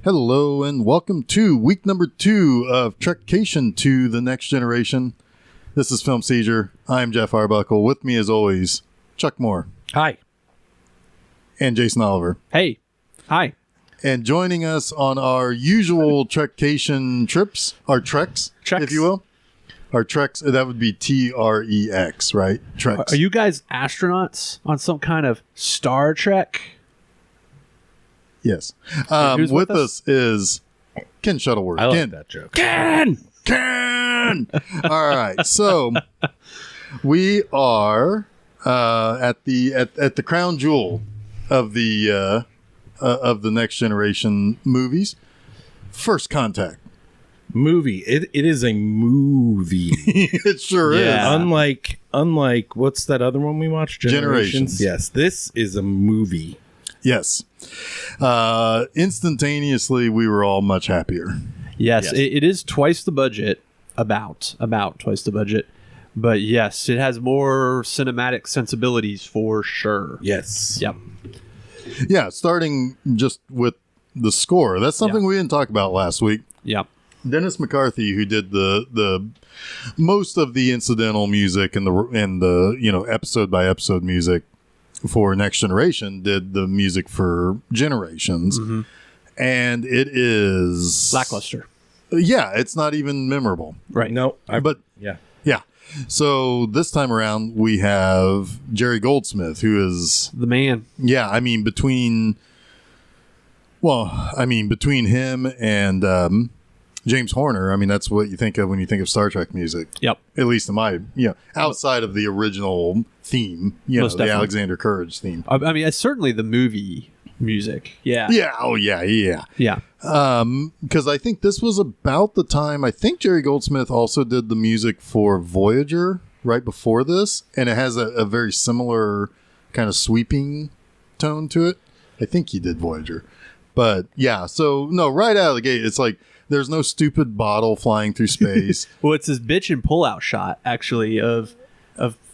Hello and welcome to week number 2 of Trekation II, The Next Generation. This is Film Seizure. I'm Jeff Arbuckle. With me as always, Chuck Moore. Hi. And Jason Oliver. Hey. Hi. And joining us on our usual Trekation trips, our treks, if you will. Our treks, that would be T-R-E-X, right? Treks. Are you guys astronauts on some kind of Star Trek? Yes. Who's with us is Ken Shuttleworth. I like Ken. that joke. Ken! All right. So we are at the crown jewel of the Next Generation movies. First Contact. Movie. It is a movie. It sure is. Unlike what's that other one we watched? Generations. Yes, this is a movie. Yes. Instantaneously, we were all much happier. Yes. It is twice the budget. About twice the budget. But yes, it has more cinematic sensibilities for sure. Yes. Yep. Yeah, starting just with the score. That's something we didn't talk about last week. Yep. Dennis McCarthy, who did the most of the incidental music and the episode by episode music for Next Generation, did the music for Generations, and it is Lackluster. Yeah, it's not even memorable. Right. No. Yeah. So this time around, we have Jerry Goldsmith, who is The man. Yeah, I mean between him and James Horner, I mean that's what you think of when you think of Star Trek music. Yep. At least in my, outside of the original theme, Most the definitely. Alexander Courage theme. I mean, it's certainly the movie music. Yeah. Yeah. Oh yeah. Yeah. Because I think this was about the time. I think Jerry Goldsmith also did the music for Voyager right before this, and it has a very similar kind of sweeping tone to it. I think he did Voyager, but yeah. So no, right out of the gate, it's like there's no stupid bottle flying through space. Well, it's this bitch and pull-out shot actually of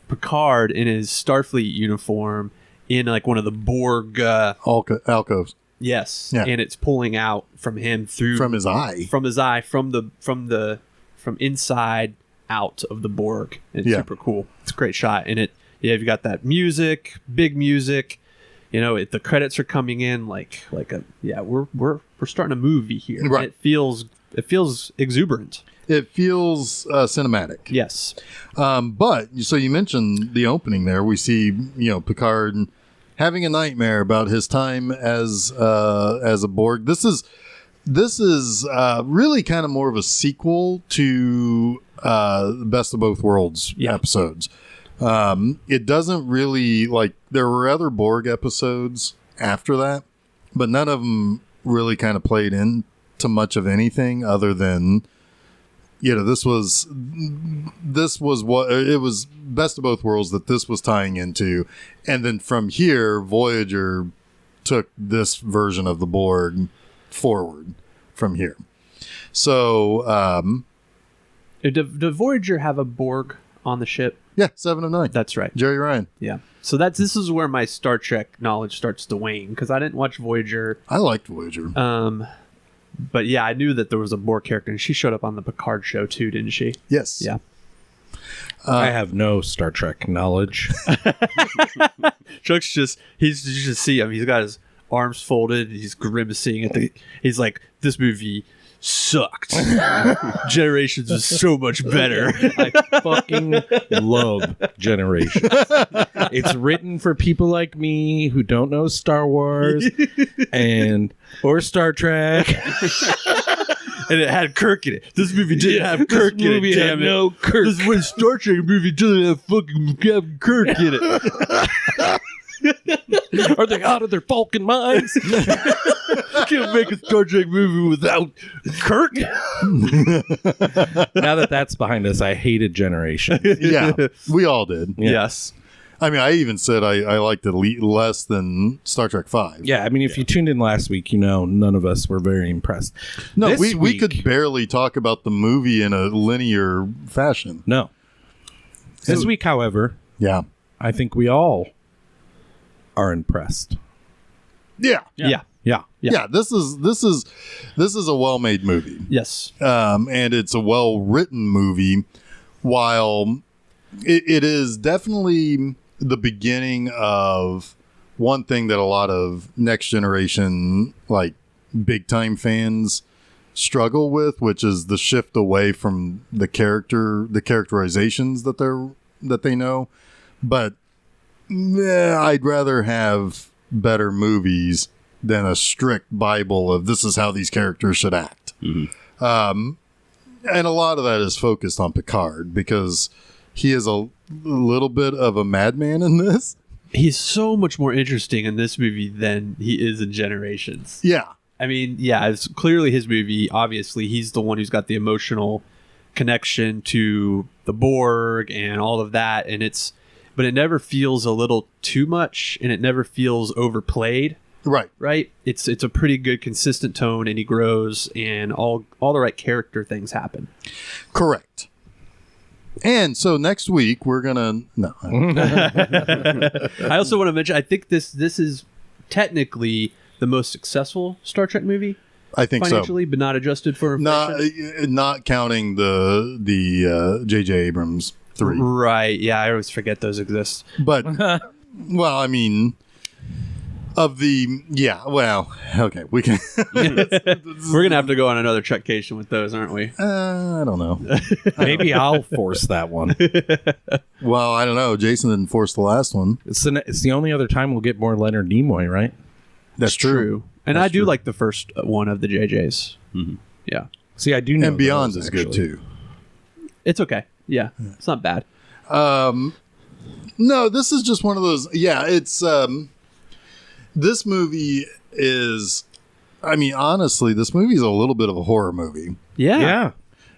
Picard in his Starfleet uniform in like one of the Borg Alcoves. Yes. Yeah. And it's pulling out from him through From his eye. From inside out of the Borg. It's super cool. It's a great shot. And you've got that music, big music. The credits are coming in we're starting a movie here. Right. It feels exuberant. It feels cinematic. Yes. But so you mentioned the opening there. We see, Picard having a nightmare about his time as a Borg. This is really kind of more of a sequel to Best of Both Worlds episodes. It doesn't really there were other Borg episodes after that, but none of them really kind of played into much of anything other than, this was what it was, Best of Both Worlds that this was tying into. And then from here, Voyager took this version of the Borg forward from here. So, Did Voyager have a Borg on the ship? yeah, 7 of 9. That's right. Jerry Ryan. Yeah. So this is where my Star Trek knowledge starts to wane because I didn't watch Voyager. I liked Voyager. But yeah, I knew that there was a Borg character, and she showed up on the Picard show too, didn't she? Yes. Yeah. I have no Star Trek knowledge. Chuck's you should see him. He's got his arms folded. He's grimacing he's like, this movie sucked. Generations was so much better. I fucking love Generations. It's written for people like me who don't know Star Wars or Star Trek. And it had Kirk in it. This movie didn't have Kirk in it. Damn it. No Kirk. This one Star Trek movie doesn't have fucking Captain Kirk in it. Are they out of their fucking minds? Can't make a Star Trek movie without Kirk. Now that that's behind us, I hated Generation. Yeah, we all did. Yeah. Yes. I mean, I even said I liked it less than Star Trek V. Yeah, I mean, if you tuned in last week, none of us were very impressed. No, This we could barely talk about the movie in a linear fashion. No. This week, however, Yeah. I think we all are impressed. Yeah. Yeah. Yeah, this is a well-made movie. Yes. And it's a well-written movie, while it is definitely the beginning of one thing that a lot of next generation, like, big-time fans struggle with, which is the shift away from the characterizations that they know. But I'd rather have better movies than a strict Bible of this is how these characters should act. And a lot of that is focused on Picard because he is a little bit of a madman in this. He's so much more interesting in this movie than he is in Generations. Yeah. I mean, yeah, it's clearly his movie. Obviously, he's the one who's got the emotional connection to the Borg and all of that. But it never feels a little too much, and it never feels overplayed. Right. It's a pretty good consistent tone, and he grows, and all the right character things happen. Correct. And so next week we're gonna I also want to mention, I think this is technically the most successful Star Trek movie. I think financially, but not adjusted for inflation. Not counting the J.J. Abrams 3. Right. Yeah, I always forget those exist. But well, I mean, okay, we can. We're gonna have to go on another Trekation with those, aren't we? I don't know. Maybe I'll force that one. Well, I don't know. Jason didn't force the last one. It's the only other time we'll get more Leonard Nimoy, right? That's true. And That's I do true. like the first one of the JJs. Mm-hmm. Yeah. See, I do know. And Beyond those, is good too. It's okay. Yeah. It's not bad. No, this is just one of those. Yeah, it's this movie is. I mean, honestly, this movie is a little bit of a horror movie. Yeah.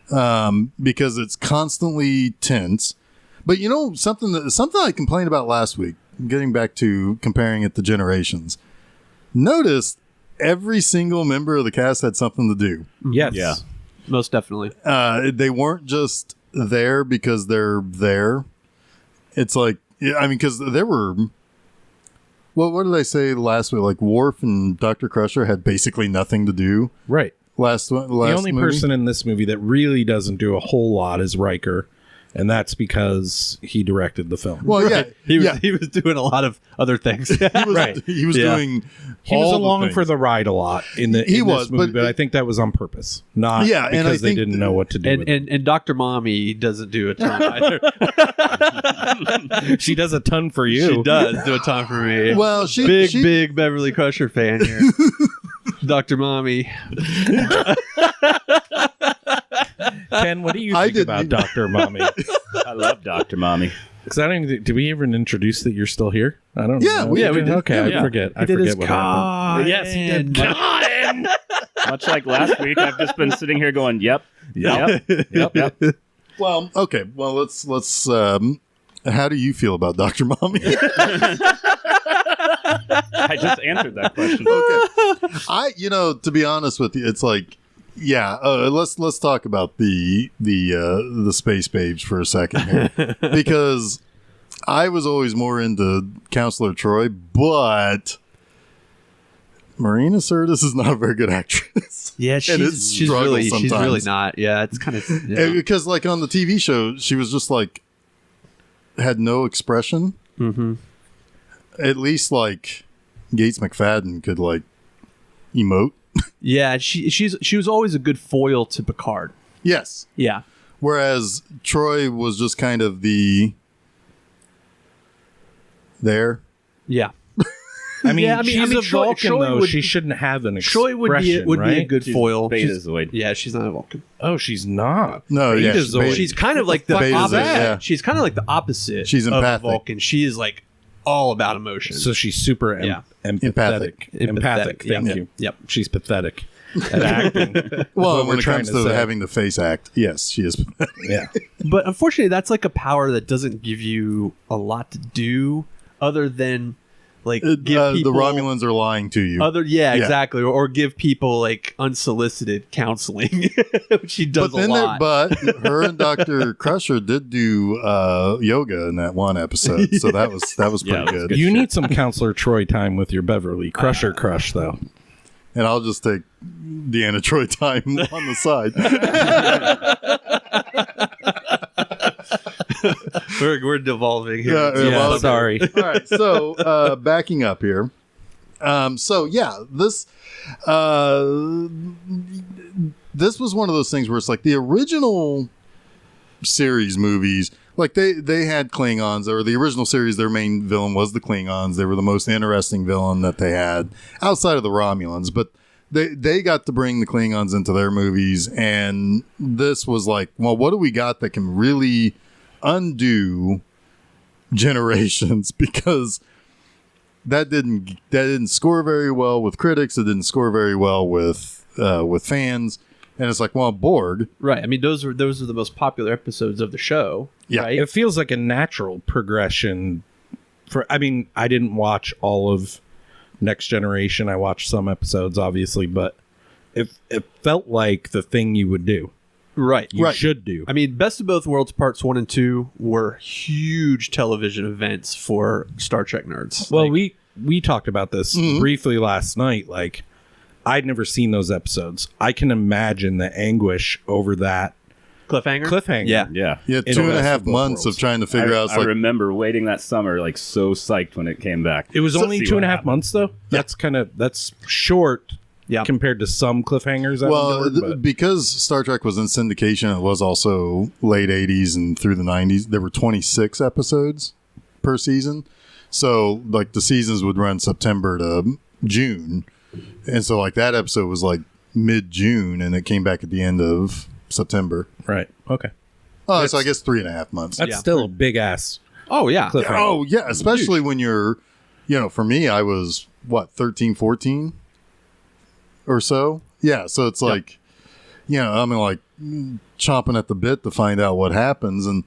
Because it's constantly tense. But you know something I complained about last week. Getting back to comparing it to Generations, notice every single member of the cast had something to do. Yes. Yeah. Most definitely. They weren't just there because they're there. It's like, I mean, because there were. Well, what did I say last week? Like Worf and Dr. Crusher had basically nothing to do. Right. The only person in this movie that really doesn't do a whole lot is Riker, and that's because he directed the film. Well, yeah, He was doing a lot of other things. He was doing. He was along for the ride a lot in this movie, but I think that was on purpose, not because they didn't know what to do. And Dr. Mommy doesn't do a ton either. She does a ton for you. She does do a ton for me. Well, big Beverly Crusher fan here. Dr. Mommy. Ken, what do you think about Dr. Mommy? I love Dr. Mommy. Because I don't even. Did we even introduce that you're still here? I don't. Yeah, know. we did. Okay, Yeah. I forget. I forget what happened. Yes, he did. Much like last week, I've just been sitting here going, "Yep, yep." Well, okay. Well, let's. How do you feel about Dr. Mommy? I just answered that question. Okay. To be honest with you, it's like, yeah. Let's talk about the space babes for a second here, because I was always more into Counselor Troy, but Marina Sirtis is not a very good actress. Yeah, she's really not. Yeah, it's kind of because like on the TV show, she was just like had no expression. Mm-hmm. At least like Gates McFadden could like emote. Yeah, she was always a good foil to Picard. Yes. Yeah. Whereas Troy was just kind of there. Yeah. I mean, she's a Vulcan, though. She shouldn't have an expression, Troy would be a good foil. Betazoid. Yeah, she's not a Vulcan. Oh, she's not. No, yeah. She's kind of like the opposite. Yeah. She's kind of like the opposite. She's empathic. Of a Vulcan. She is like all about emotion. So she's super empathic. Empathic. Thank you. Yep. She's pathetic at acting. Well, when it comes to having the face act, yes, she is. Yeah. But unfortunately, that's like a power that doesn't give you a lot to do other than like give people, the Romulans are lying to you. Exactly. Or give people like unsolicited counseling, which she does a lot. But her and Dr. Crusher did do yoga in that one episode, so that was pretty good. You need some Counselor Troy time with your Beverly Crusher crush, though. and I'll just take Deanna Troy time on the side. We're devolving here. Well, sorry. All right, so backing up here. So yeah, this was one of those things where it's like the original series movies, like they had Klingons, or the original series, their main villain was the Klingons. They were the most interesting villain that they had outside of the Romulans, but they got to bring the Klingons into their movies, and this was like, well, what do we got that can really undo Generations? Because that didn't score very well with critics. It didn't score very well with fans. And it's like, well, Borg. Right. I mean, those are the most popular episodes of the show. Yeah. Right? It feels like a natural progression. I didn't watch all of Next Generation. I watched some episodes, obviously, but it felt like the thing you would do. Right. You should do. I mean, Best of Both Worlds Parts 1 and 2 were huge television events for Star Trek nerds. Well, we talked about this briefly last night. Like, I'd never seen those episodes. I can imagine the anguish over that cliffhanger. Yeah. Yeah, In 2.5 months of trying to figure out. I remember waiting that summer, like so psyched when it came back. It was only 2.5 months, though. Yeah. That's short. Yeah. Compared to some cliffhangers. Because Star Trek was in syndication, it was also late 80s and through the 90s. There were 26 episodes per season. So, like, the seasons would run September to June. And so, like, that episode was, like, mid-June, and it came back at the end of September. Right. Okay. Oh, so I guess 3.5 months. That's still a big-ass Oh, yeah. cliffhanger. Oh, yeah, especially when you're, for me, I was, 13, 14 or so? Yeah, so it's like, I'm like chomping at the bit to find out what happens. And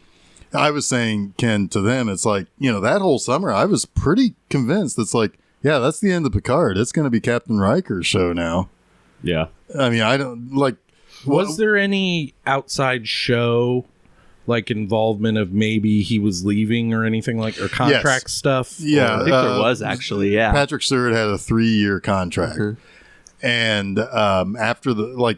I was saying, Ken, to them, it's like, that whole summer, I was pretty convinced it's like, yeah, that's the end of Picard. It's going to be Captain Riker's show now. Yeah. I mean, I don't, like... Was there any outside show, like, involvement of maybe he was leaving or anything like, or contract stuff? Yeah. I think there was, actually, yeah. Patrick Stewart had a 3-year contract. Mm-hmm. And after the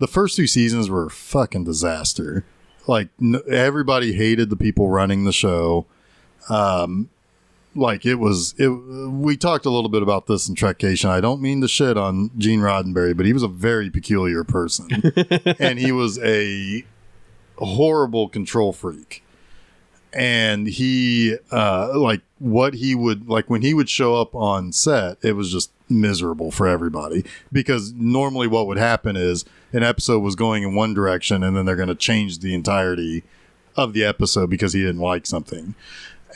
first 2 seasons were a fucking disaster. Like, everybody hated the people running the show. We talked a little bit about this in Trekation. I don't mean to shit on Gene Roddenberry, but he was a very peculiar person. And he was a horrible control freak. And he, when he would show up on set, it was just miserable for everybody, because normally what would happen is an episode was going in one direction and then they're going to change the entirety of the episode because he didn't like something.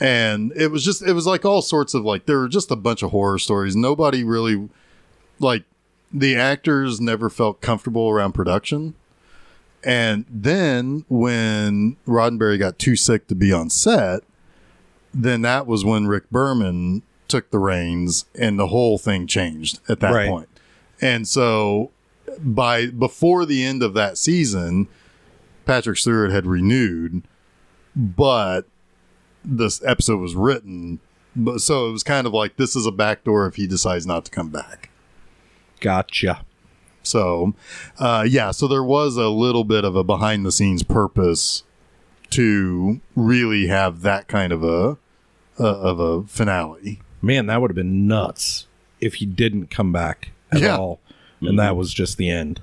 And it was like all sorts of, like, there were just a bunch of horror stories. Nobody really, like, the actors never felt comfortable around production. And then when Roddenberry got too sick to be on set, then that was when Rick Berman took the reins and the whole thing changed at that point. And so before the end of that season, Patrick Stewart had renewed, but this episode was written. So it was kind of like, this is a backdoor if he decides not to come back. Gotcha. So, so there was a little bit of a behind the scenes purpose to really have that kind of a finale. Man, that would have been nuts if he didn't come back at all. And that was just the end.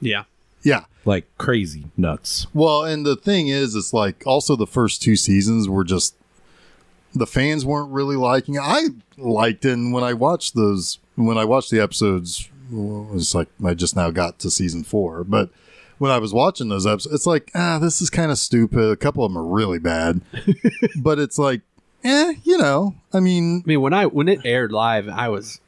Yeah. Yeah. Like, crazy nuts. Well, and the thing is, it's like, also the first 2 seasons were just, the fans weren't really liking it. I liked it, and when I watched the episodes, it's like, I just now got to season 4, but when I was watching those episodes, it's like, this is kind of stupid. A couple of them are really bad, but it's like, I mean, when it aired live, I was,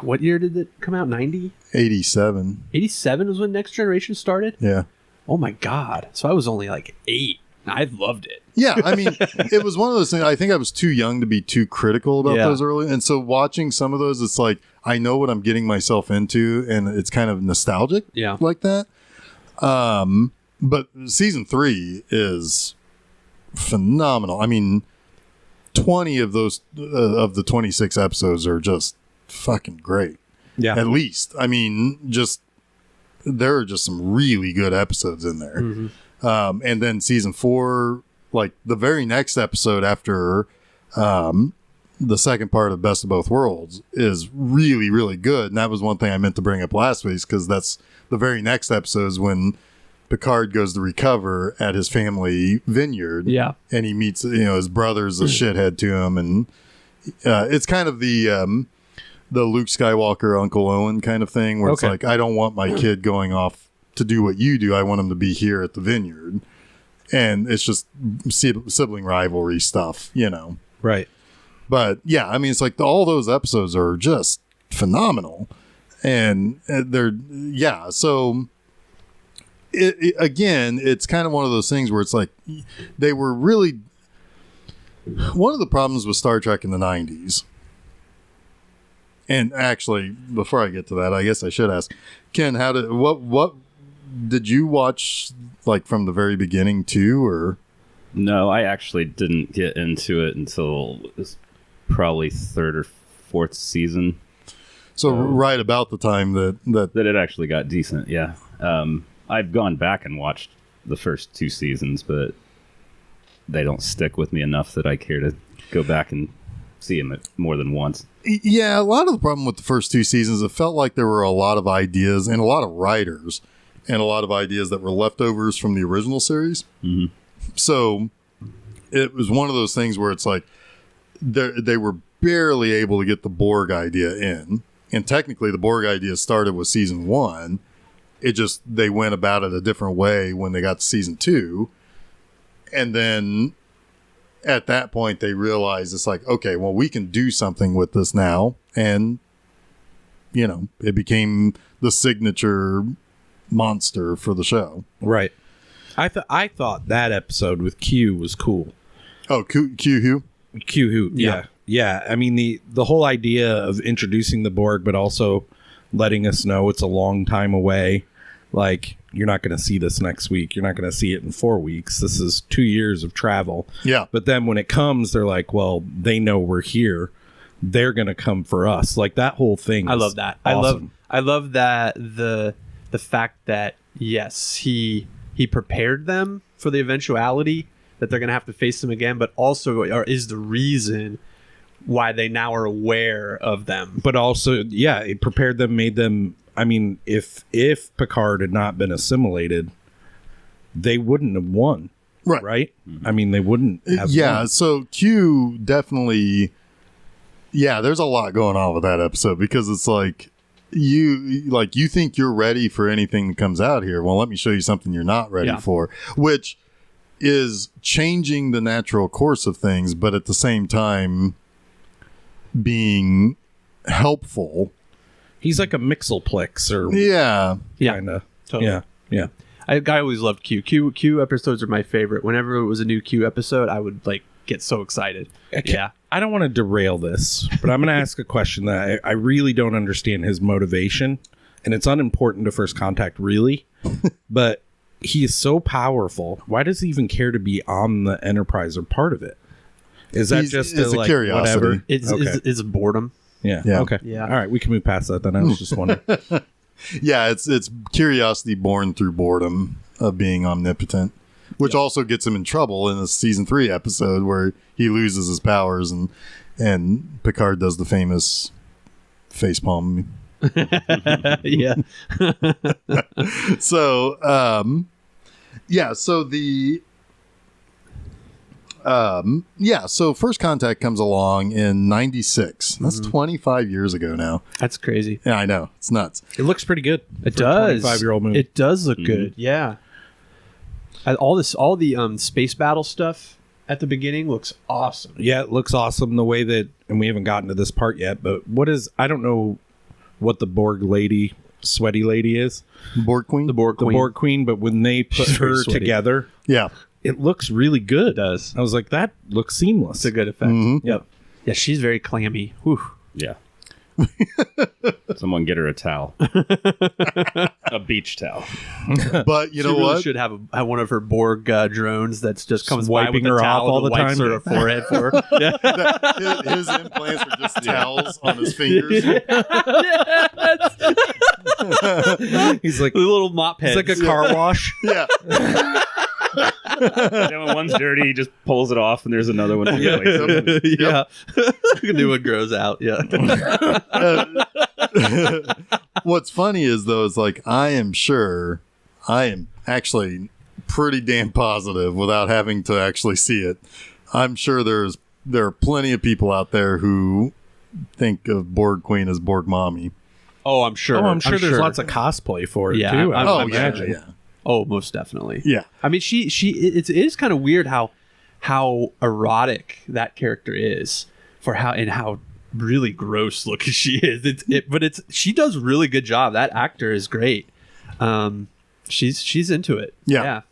what year did it come out? 90? 87. 87 was when Next Generation started? Yeah. Oh my God. So I was only like 8. I loved it. Yeah, I mean, it was one of those things. I think I was too young to be too critical about those early. And so watching some of those, it's like, I know what I'm getting myself into, and it's kind of nostalgic like that. But season 3 is phenomenal. I mean, 20 of those of the 26 episodes are just fucking great. Yeah. At least. I mean, there are just some really good episodes in there. And then season 4, like the very next episode after the second part of Best of Both Worlds is really, really good. And that was one thing I meant to bring up last week, because that's the very next episode is when Picard goes to recover at his family vineyard. Yeah. And he meets, his brother's a shithead to him. And it's kind of the Luke Skywalker, Uncle Owen kind of thing, where it's like, I don't want my kid going off to do what you do. I want him to be here at the vineyard. And it's just sibling rivalry stuff, Right. But yeah, I mean, it's like all those episodes are just phenomenal. And so again, it's kind of one of those things where it's like they were really one of the problems with Star Trek in the 90s. And actually, before I get to that, I guess I should ask Ken, what did you watch, like, from the very beginning too, or? No, I actually didn't get into it until it was probably 3rd or 4th season. So right about the time that it actually got decent. Yeah. I've gone back and watched the first 2 seasons, but they don't stick with me enough that I care to go back and see them more than once. Yeah, a lot of the problem with the first 2 seasons, it felt like there were a lot of ideas and a lot of writers and a lot of ideas that were leftovers from the original series. Mm-hmm. So it was one of those things where it's like they were barely able to get the Borg idea in. And technically the Borg idea started with season 1. It just, they went about it a different way when they got to season 2. And then at that point they realized it's like, okay, well, we can do something with this now. And, it became the signature monster for the show. Right. I thought that episode with Q was cool. Oh, Q Who? Yeah. Yeah. I mean, the whole idea of introducing the Borg, but also letting us know it's a long time away. Like, you're not going to see this next week. You're not going to see it in 4 weeks. This is 2 years of travel. Yeah. But then when it comes, they're like, well, they know we're here. They're going to come for us. Like, that whole thing. I love that. Awesome. I love that the fact that, yes, he prepared them for the eventuality that they're going to have to face them again, but also is the reason why they now are aware of them. But also, yeah, it prepared them, made them. I mean, if Picard had not been assimilated, they wouldn't have won. Right? Mm-hmm. I mean, they wouldn't have won. So Q definitely, there's a lot going on with that episode, because it's like you think you're ready for anything that comes out here. Well, let me show you something you're not ready for, which is changing the natural course of things, but at the same time being helpful. He's like a Mixelplex, or kind of. Totally. Yeah. I always loved Q. Q episodes are my favorite. Whenever it was a new Q episode, I would get so excited. I don't want to derail this, but I'm going to ask a question that I really don't understand his motivation, and it's unimportant to First Contact, really. But he is so powerful. Why does he even care to be on the Enterprise or part of it? Is that just a curiosity? Whatever? It's boredom. Yeah. Okay. Yeah. All right. We can move past that then. I was just wondering. It's curiosity born through boredom of being omnipotent, which also gets him in trouble in a season 3 episode where he loses his powers and Picard does the famous facepalm. Yeah. So, so First Contact comes along in 96. That's 25 years ago now. That's crazy. Yeah, I know. It's nuts. It looks pretty good. It does. 25-year-old movie. It does look good. Yeah. All the space battle stuff at the beginning looks awesome. Yeah, it looks awesome the way that, and we haven't gotten to this part yet, but I don't know what the Borg lady, sweaty lady is. Borg Queen? The Borg Queen, but when they put her together, it looks really good. It does. I was like, that looks seamless. It's a good effect. Mm-hmm. Yep. Yeah, she's very clammy. Whew. Yeah. Someone get her a towel. A beach towel. But you know really what? Should have one of her Borg drones that's just comes wiping by with her a off towel all the wipes time. her forehead for her. Yeah. His implants are just towels on his fingers. That's He's like The little mop heads. it's like a car wash. Yeah. And when one's dirty, he just pulls it off, and there's another one. Yeah. A new one grows out. Yeah. What's funny is though, is like I am actually pretty damn positive without having to actually see it. I'm sure there are plenty of people out there who think of Borg Queen as Borg Mommy. Oh, I'm sure. I'm sure there's lots of cosplay for it too. I imagine. Yeah. Oh, most definitely. Yeah. I mean, it is kind of weird how erotic that character is for how really gross looking she is. But she does a really good job. That actor is great. She's into it. Yeah.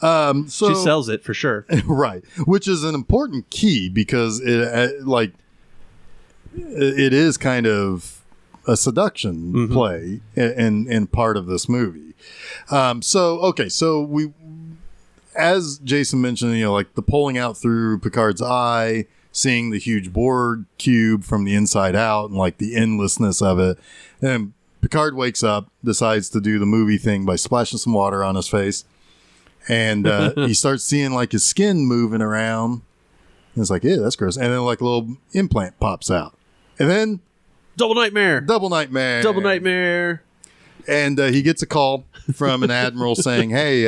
So she sells it for sure. Right, which is an important key because it is kind of a seduction play in part of this movie. So we, as Jason mentioned, like the pulling out through Picard's eye, seeing the huge Borg cube from the inside out, and like the endlessness of it. And Picard wakes up, decides to do the movie thing by splashing some water on his face. And he starts seeing like his skin moving around. And it's like, yeah, that's gross. And then like a little implant pops out. And then Double nightmare. And he gets a call from an admiral saying, hey,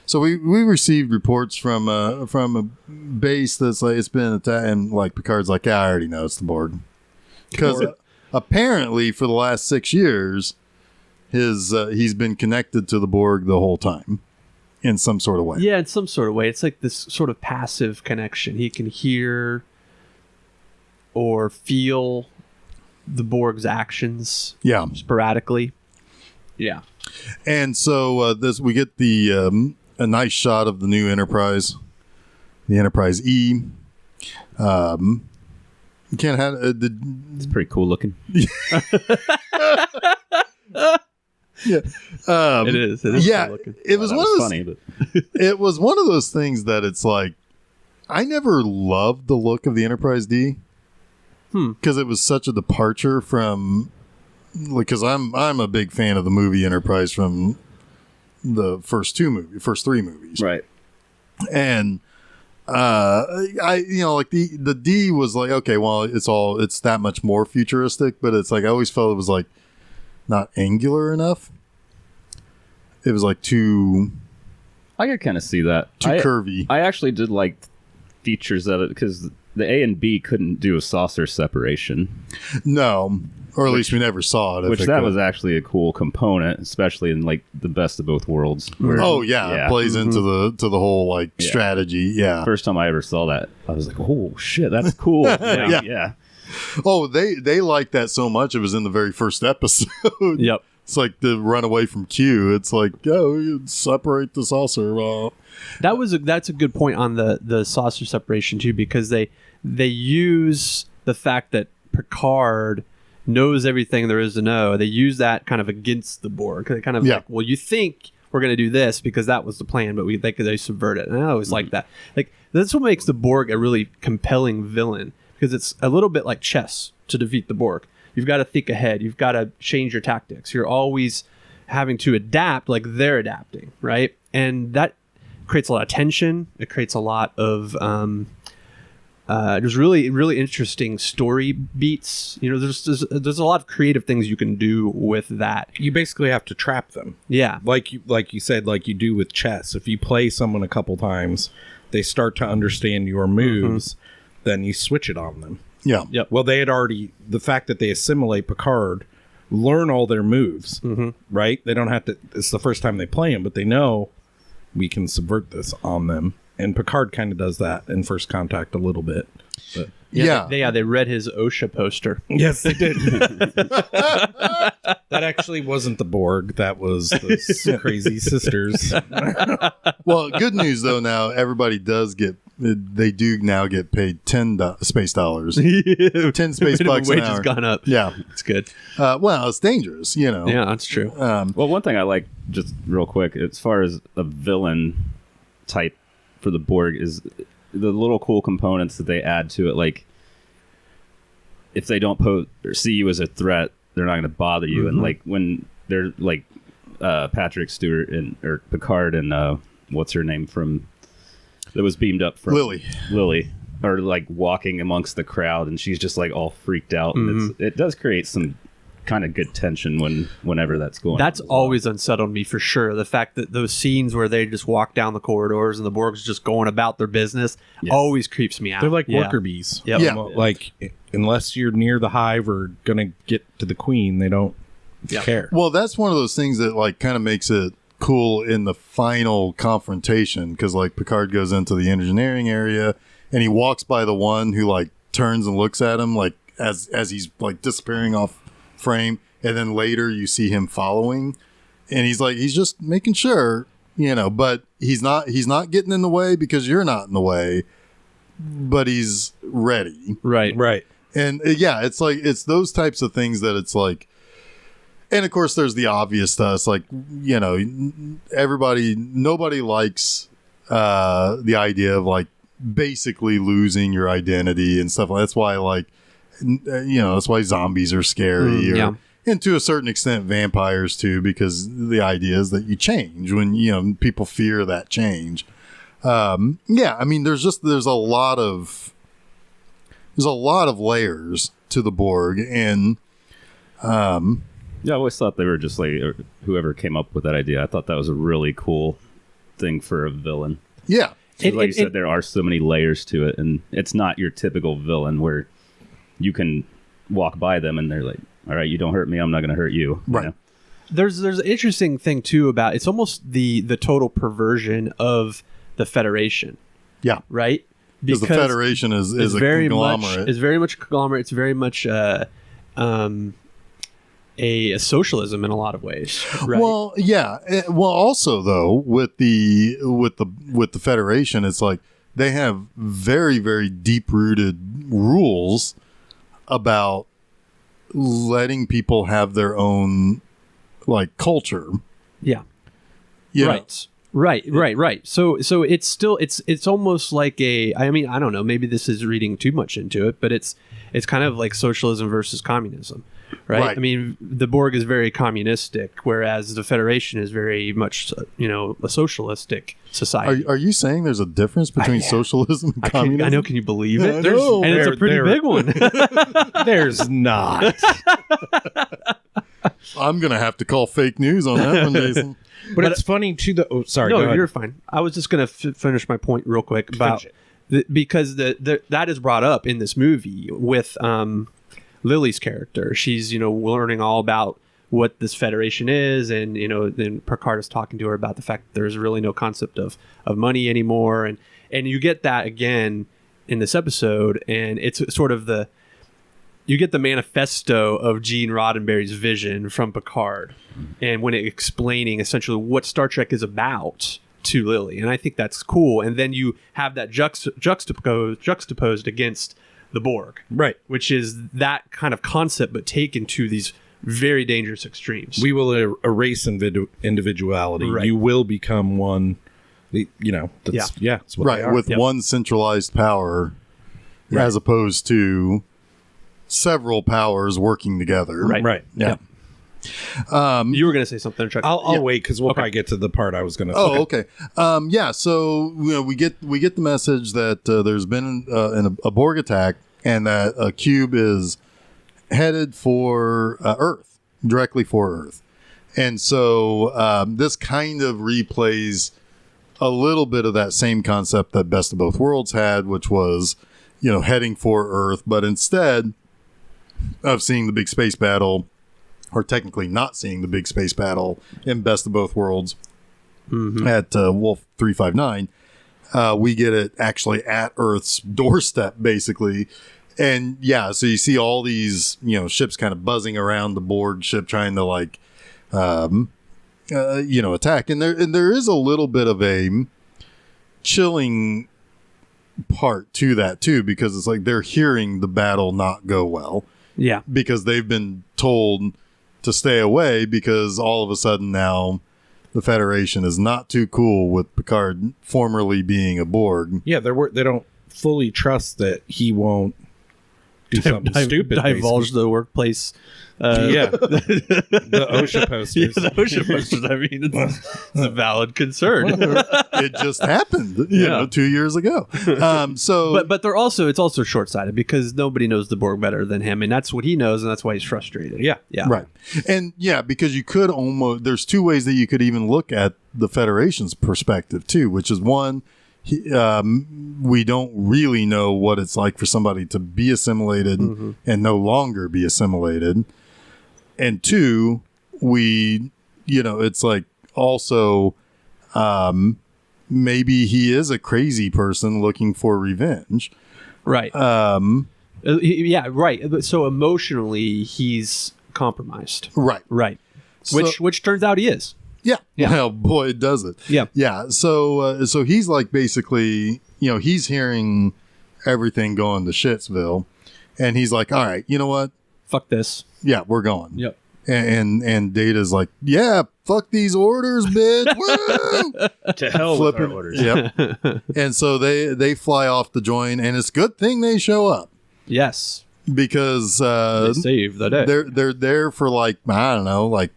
so we received reports from a base that's like it's been attacked. And like Picard's like, yeah, I already know it's the Borg. Because apparently for the last 6 years, he's been connected to the Borg the whole time. In some sort of way. Yeah, in some sort of way. It's like this sort of passive connection. He can hear or feel the Borg's actions sporadically. Yeah. And so we get a nice shot of the new Enterprise, the Enterprise E. You can't have it's pretty cool looking. Yeah, it is. Yeah, it was one of those. Funny, but it was one of those things that it's like I never loved the look of the Enterprise D because it was such a departure from. Because I'm a big fan of the movie Enterprise from the first three movies, right? And like the D was like, okay, well, it's that much more futuristic, but it's like I always felt it was like not angular enough. It was like too. I could kind of see that. Too curvy. I actually did like features of it because the A and B couldn't do a saucer separation. No, or at least we never saw it. Which that was actually a cool component, especially in like the best of both worlds. Where, it plays into the whole like strategy. Yeah. First time I ever saw that, I was like, oh shit, that's cool. Yeah. Oh, they liked that so much. It was in the very first episode. Yep. It's like the run away from Q. It's like, you separate the saucer. That's a good point on the saucer separation too, because they use the fact that Picard knows everything there is to know. They use that kind of against the Borg. They kind of like, well, you think we're going to do this because that was the plan, but they subvert it. And I always like that. Like that's what makes the Borg a really compelling villain, because it's a little bit like chess to defeat the Borg. You've got to think ahead. You've got to change your tactics. You're always having to adapt like they're adapting, right? And that creates a lot of tension. It creates a lot of there's really, really interesting story beats. There's a lot of creative things you can do with that. You basically have to trap them. Yeah. Like you said, like you do with chess. If you play someone a couple times, they start to understand your moves, then you switch it on them. Yeah. Yep. Well, they had already, the fact that they assimilate Picard, learn all their moves, right? They don't have to, it's the first time they play them, but they know we can subvert this on them. And Picard kind of does that in First Contact a little bit. But. They read his OSHA poster. Yes, they did. That actually wasn't the Borg. That was the crazy sisters. Well, good news though. Now everybody they do now get paid $10 space dollars. 10 space bucks an hour. Wages gone up. Yeah, it's good. Well, it's dangerous, Yeah, that's true. Well, one thing I like, just real quick, as far as a villain type for the Borg, is the little cool components that they add to it. Like, if they don't see you as a threat, they're not gonna bother you. And like when they're like Patrick Stewart or Picard and what's her name from that was beamed up from Lily are like walking amongst the crowd, and she's just like all freaked out. And it does create some kind of good tension whenever that's going on. That's always unsettled me for sure. The fact that those scenes where they just walk down the corridors and the Borg's just going about their business always creeps me out. They're like worker bees. Yep. Yeah. Like, unless you're near the hive or gonna get to the queen, they don't care. Well, that's one of those things that like kind of makes it cool in the final confrontation, because like Picard goes into the engineering area and he walks by the one who like turns and looks at him like as he's like disappearing off frame, and then later you see him following, and he's just making sure, but he's not getting in the way because you're not in the way, but he's ready. Right. And it's like it's those types of things that it's like. And of course, there's the obvious stuff. Like, nobody likes the idea of like basically losing your identity and stuff. That's why, like, that's why zombies are scary. And to a certain extent, vampires too, because the idea is that you change when, people fear that change. I mean, there's a lot of layers to the Borg, and I always thought they were just like, whoever came up with that idea, I thought that was a really cool thing for a villain. Yeah. Like you said, there are so many layers to it, and it's not your typical villain where you can walk by them and they're like, all right, you don't hurt me, I'm not going to hurt you. Right. There's an interesting thing too about it's almost the total perversion of the Federation. Yeah. Right? Because the Federation is a conglomerate. It's very much a conglomerate. It's very much a socialism in a lot of ways, right? Well, yeah. Well, also though, with the Federation, it's like they have very, very deep-rooted rules about letting people have their own like culture. Yeah. Right. Right. So it's still it's almost like I mean, I don't know, maybe this is reading too much into it, but it's kind of like socialism versus communism. Right? I mean, the Borg is very communistic, whereas the Federation is very much, a socialistic society. Are you saying there's a difference between socialism and communism? I know. Can you believe it? And it's a pretty big one. There's not. I'm going to have to call fake news on that one, Jason. But it's funny, too. Sorry, no, you're fine. I was just going to finish my point real quick about because that is brought up in this movie with Lily's character. She's learning all about what this Federation is, and then Picard is talking to her about the fact that there's really no concept of money anymore, and you get that again in this episode, and it's sort of you get the manifesto of Gene Roddenberry's vision from Picard, and when it explaining essentially what Star Trek is about to Lily, and I think that's cool. And then you have that juxtaposed against the Borg, right? Which is that kind of concept, but taken to these very dangerous extremes. We will erase individuality. Right. You will become one. That's what right, they are. with one centralized power, as opposed to several powers working together. Right. Yeah. You were going to say something, Chuck. I'll wait because we'll probably get to the part I was going to say. Oh, okay. So we get the message that there's been a Borg attack, and that a cube is headed for Earth, directly for Earth. And so this kind of replays a little bit of that same concept that Best of Both Worlds had, which was, heading for Earth, but instead of seeing the big space battle, or technically not seeing the big space battle in Best of Both Worlds at Wolf 359, we get it actually at Earth's doorstep, basically. And so you see all these, ships kind of buzzing around the Borg ship trying to attack. And there is a little bit of a chilling part to that too, because it's like they're hearing the battle not go well. Yeah. Because they've been told to stay away, because all of a sudden now the Federation is not too cool with Picard formerly being a Borg. Yeah, they don't fully trust that he won't do something stupid. Divulge the workplace. The OSHA posters. Yeah, the OSHA posters. I mean, it's a valid concern. It just happened, you know, 2 years ago. But they're also it's also short sighted because nobody knows the Borg better than him, and that's what he knows, and that's why he's frustrated. Yeah. Right. And because you could there's two ways that you could even look at the Federation's perspective too, which is one, we don't really know what it's like for somebody to be assimilated and no longer be assimilated. And two, it's like also maybe he is a crazy person looking for revenge. Right. Right. So emotionally, he's compromised. Right. Which turns out he is. Yeah. Well, boy, it does it. Yeah. Yeah. So he's like basically, he's hearing everything going to Shitsville, and he's like, all right, you know what? Fuck this. Yeah, we're going. Yep. And Data's like, yeah, fuck these orders, bitch. Woo! To hell with our orders. Yep. And so they fly off the join, and it's a good thing they show up. Yes. Because they save the day. They're there for like 5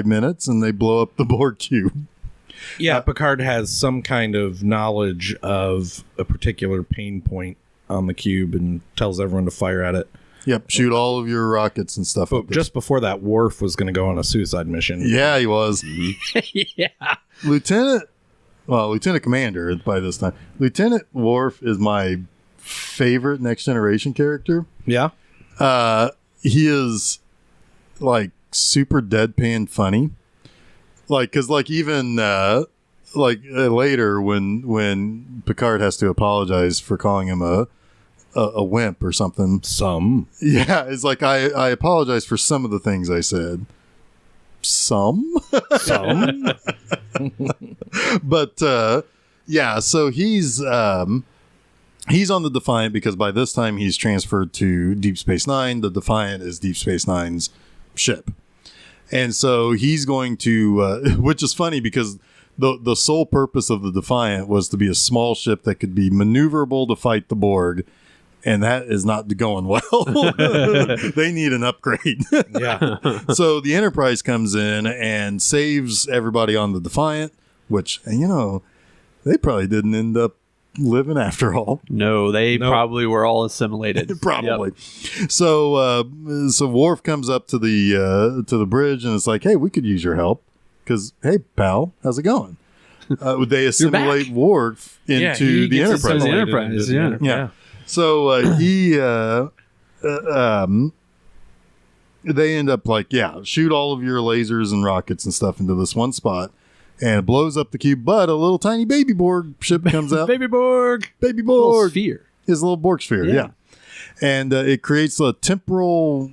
minutes, and they blow up the Borg cube. Yeah, Picard has some kind of knowledge of a particular pain point on the cube and tells everyone to fire at it. Yep, shoot all of your rockets and stuff. But just before that, Worf was going to go on a suicide mission. Yeah, he was. Yeah. Lieutenant Commander by this time. Lieutenant Worf is my favorite Next Generation character. Yeah. He is like super deadpan funny. Like, cause like even later when Picard has to apologize for calling him a wimp or something. Yeah, it's like I apologize for some of the things I said. Some. But so he's on the Defiant because by this time he's transferred to Deep Space Nine. The Defiant is Deep Space Nine's ship. And so he's going to, which is funny because the sole purpose of the Defiant was to be a small ship that could be maneuverable to fight the Borg. And that is not going well. They need an upgrade. Yeah. So the Enterprise comes in and saves everybody on the Defiant, which, they probably didn't end up living after all. No, they probably were all assimilated. Probably. Yep. So Worf comes up to the bridge and it's like, hey, we could use your help because, hey, pal, how's it going? They assimilate Worf into the Enterprise. Yeah. So they end up shoot all of your lasers and rockets and stuff into this one spot. And it blows up the cube, but a little tiny baby Borg ship comes out. Baby Borg. Little sphere. His little Borg sphere, yeah. And it creates a temporal,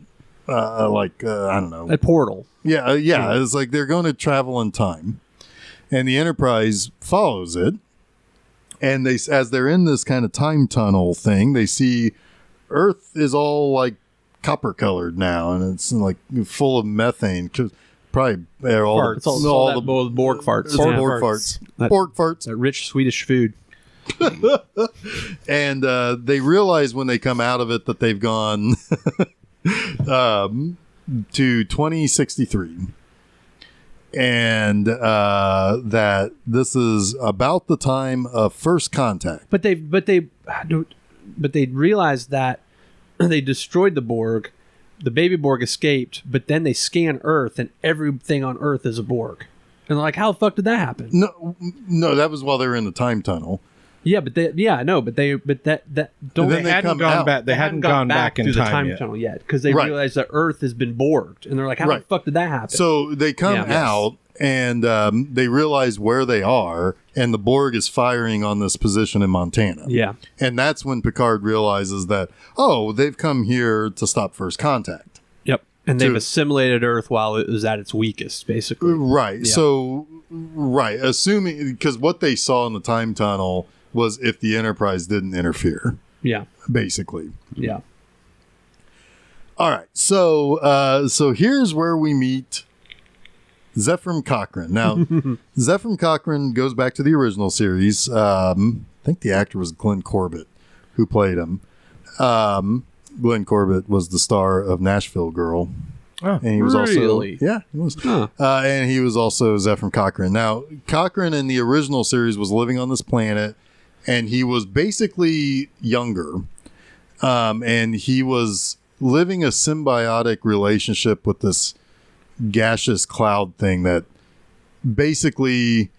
I don't know. A portal. Yeah. It's like they're going to travel in time. And the Enterprise follows it. And as they're in this kind of time tunnel thing, they see Earth is all like copper colored now. And it's like full of methane. Probably all farts. All the Borg farts. Borg farts. That rich Swedish food. And they realize when they come out of it that they've gone to 2063. And that this is about the time of first contact. But they realized that they destroyed the Borg. The baby Borg escaped, but then they scan Earth, and everything on Earth is a Borg. And they're like, how the fuck did that happen? No, that was while they were in the time tunnel. Yeah, but they hadn't gone back into the time tunnel yet because they realized that Earth has been Borged, and they're like, how the fuck did that happen? So they come out and they realize where they are, and the Borg is firing on this position in Montana. Yeah, and that's when Picard realizes that they've come here to stop first contact. Yep, and they've assimilated Earth while it was at its weakest, basically. Right. Yeah. So assuming because what they saw in the time tunnel was if the Enterprise didn't interfere. Yeah. Basically. Yeah. All right. So here's where we meet Zefram Cochrane. Now, Zefram Cochrane goes back to the original series. I think the actor was Glenn Corbett who played him. Glenn Corbett was the star of Nashville Girl. Oh, And he was really? also, yeah, he was. Huh. And he was also Zefram Cochrane. Now, Cochrane in the original series was living on this planet, and he was basically younger. And he was living a symbiotic relationship with this gaseous cloud thing that basically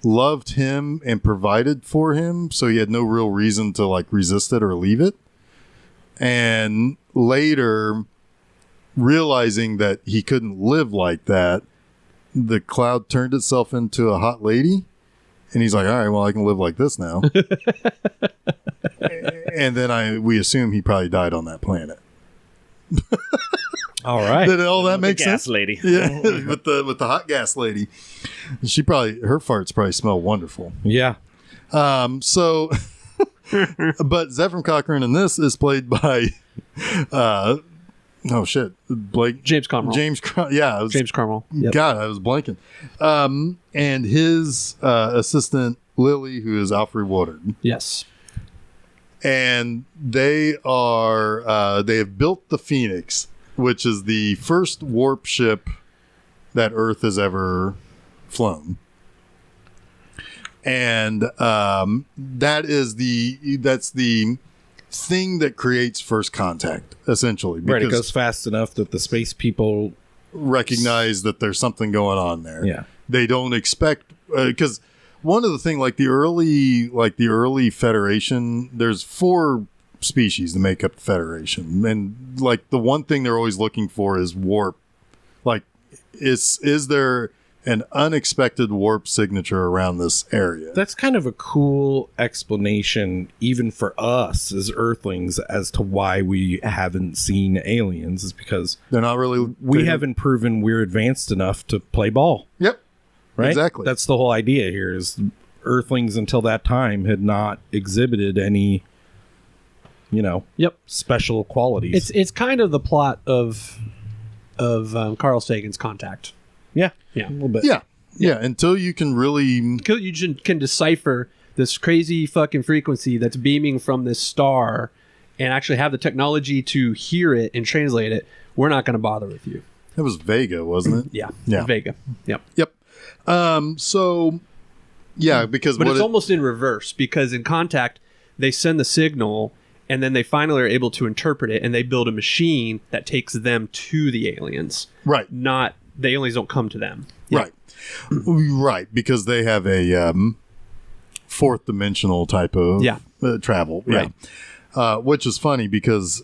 loved him and provided for him. So he had no real reason to like resist it or leave it. And later, realizing that he couldn't live like that, the cloud turned itself into a hot lady, and he's like, all right, well, I can live like this now. And then we assume he probably died on that planet. all right. Did all that make gas sense? lady. Yeah, with the hot gas lady. Her farts probably smell wonderful. Yeah. So but Zefram Cochrane in this is played by Blake James Cromwell. James Cromwell. Yep. God, I was blanking. And his assistant Lily, who is Alfred Woodard. Yes. And they have built the Phoenix, which is the first warp ship that Earth has ever flown. And that's the thing that creates first contact, essentially. Right, it goes fast enough that the space people recognize that there's something going on there. Yeah. They don't expect, because one of the things, like the early Federation, there's 4 species that make up the Federation, and like the one thing they're always looking for is warp. Like, is there an unexpected warp signature around this area? That's kind of a cool explanation, even for us as Earthlings, as to why we haven't seen aliens, is because They're not really. we haven't proven we're advanced enough to play ball. Yep. Right? Exactly. That's the whole idea here, is Earthlings until that time had not exhibited any, special qualities. It's kind of the plot of Carl Sagan's Contact. Yeah. Yeah. A little bit. Yeah. Until you can really. You can decipher this crazy fucking frequency that's beaming from this star and actually have the technology to hear it and translate it, we're not going to bother with you. It was Vega, wasn't it? Yeah. Yeah. Vega. Yep. Yep. So, yeah, because But it's almost in reverse, because in Contact, they send the signal and then they finally are able to interpret it, and they build a machine that takes them to the aliens. Right. Not the aliens don't come to them. Right. Right. Because they have a fourth dimensional type of travel. Right. Yeah. Which is funny because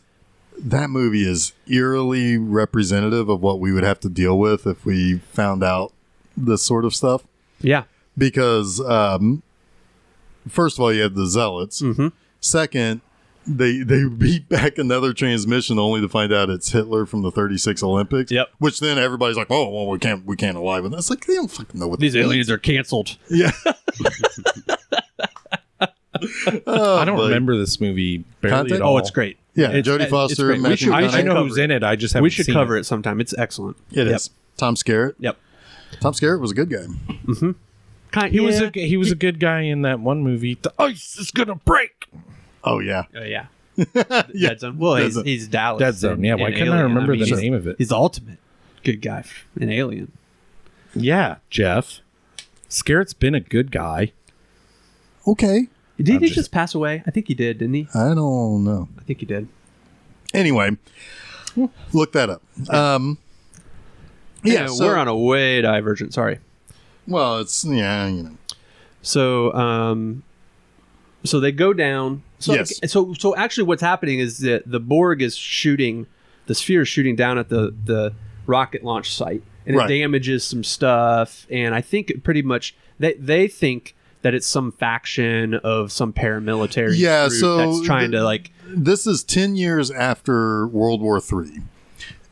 that movie is eerily representative of what we would have to deal with if we found out this sort of stuff. Yeah. Because, first of all, you have the Zealots. Mm-hmm. Second, they beat back another transmission only to find out it's Hitler from the 36 Olympics. Yep. Which then everybody's like, oh, well, we can't alive with that. It's like, they don't fucking know what These that aliens means. are canceled. Yeah. I don't remember this movie barely Contact? at all. Oh, it's great. Yeah, It's- Jodie it's Foster, great. Matthew I McConaughey. know who's in it. I just haven't We should seen cover it sometime. It's excellent. It is. Tom Skerritt. Yep. Tom Skerritt was a good guy. He was a good guy in that one movie. The ice is gonna break. Oh, yeah. Yeah. Yeah. Dead Zone. Well, Dead Zone. he's Dallas. Dead Zone. Yeah, why in couldn't I Alien. remember the he's- name of it? He's the ultimate good guy in Alien. Yeah, Jeff. Skerritt's been a good guy. Okay. Did he just pass away? I think he did, didn't he? I don't know. I think he did. Anyway, look that up. Yeah, we're on a way divergent. Sorry. Well, it's, So, so they go down. So, Yes. So actually, what's happening is that the Borg is shooting, the sphere is shooting down at the rocket launch site, and Right. it damages some stuff. And I think it pretty much they think that it's some faction of some paramilitary Yeah, group so that's trying to like. This is 10 years after World War III,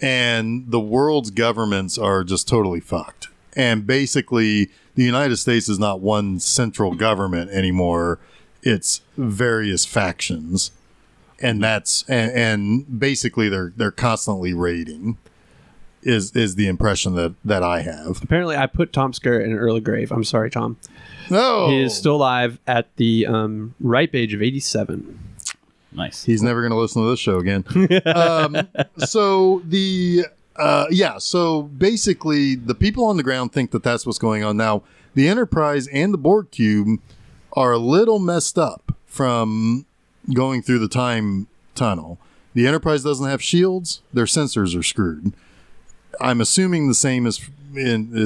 and the world's governments are just totally fucked. And basically, the United States is not one central government anymore. It's various factions. And that's and basically they're constantly raiding is the impression that I have. Apparently, I put Tom Skerritt in an early grave. I'm sorry, Tom. No. He is still alive at the ripe age of 87. Nice. He's never going to listen to this show again. So basically the people on the ground think that that's what's going on. Now, the Enterprise and the Borg cube are a little messed up from going through the time tunnel. The Enterprise doesn't have shields. Their sensors are screwed. I'm assuming the same is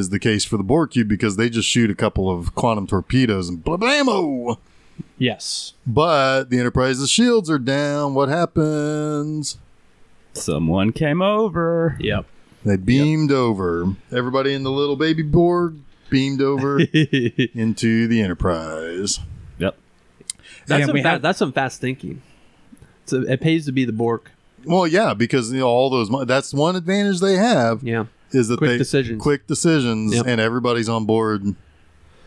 the case for the Borg cube because they just shoot a couple of quantum torpedoes and blammo. Yes. But the Enterprise's shields are down. What happens? Someone came over. Yep. They beamed over. Everybody in the little baby Borg beamed over into the Enterprise. Yep. That's some fast thinking. So it pays to be the Borg. Well, yeah, because all those. That's one advantage they have. Yeah. Is that Quick decisions. Quick decisions, Yep. and everybody's on board.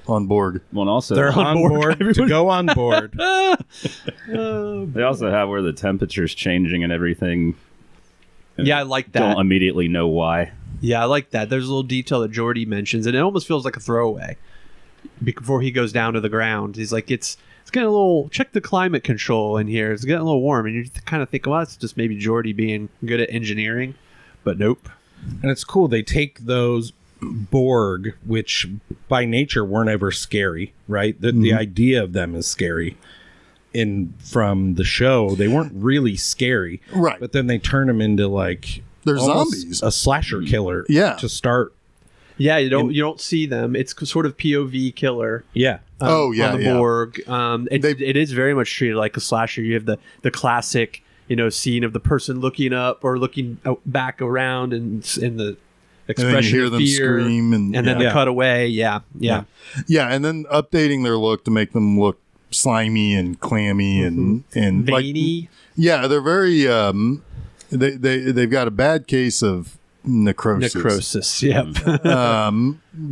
On Borg. Well, and also They're on board to go on board. they also have where the temperature's changing and everything. Yeah, I like that. Don't immediately know why. Yeah, I like that. There's a little detail that Geordi mentions, and it almost feels like a throwaway. Before he goes down to the ground, he's like, it's getting a little, check the climate control in here. It's getting a little warm. And you kind of think, well, it's just maybe Geordi being good at engineering. But nope. And it's cool. They take those Borg, which by nature weren't ever scary, right? The idea of them is scary. From the show, they weren't really scary. Right. But then they turn them into like... They're almost zombies. A slasher killer. Yeah. To start. Yeah, you don't see them. It's sort of POV killer. Yeah. On the Borg. It is very much treated like a slasher. You have the classic, scene of the person looking up or looking back around and the expression and then you hear of them fear, scream and then the cutaway. Yeah. Yeah, and then updating their look to make them look slimy and clammy and veiny. They're very they've got a bad case of necrosis. Yeah.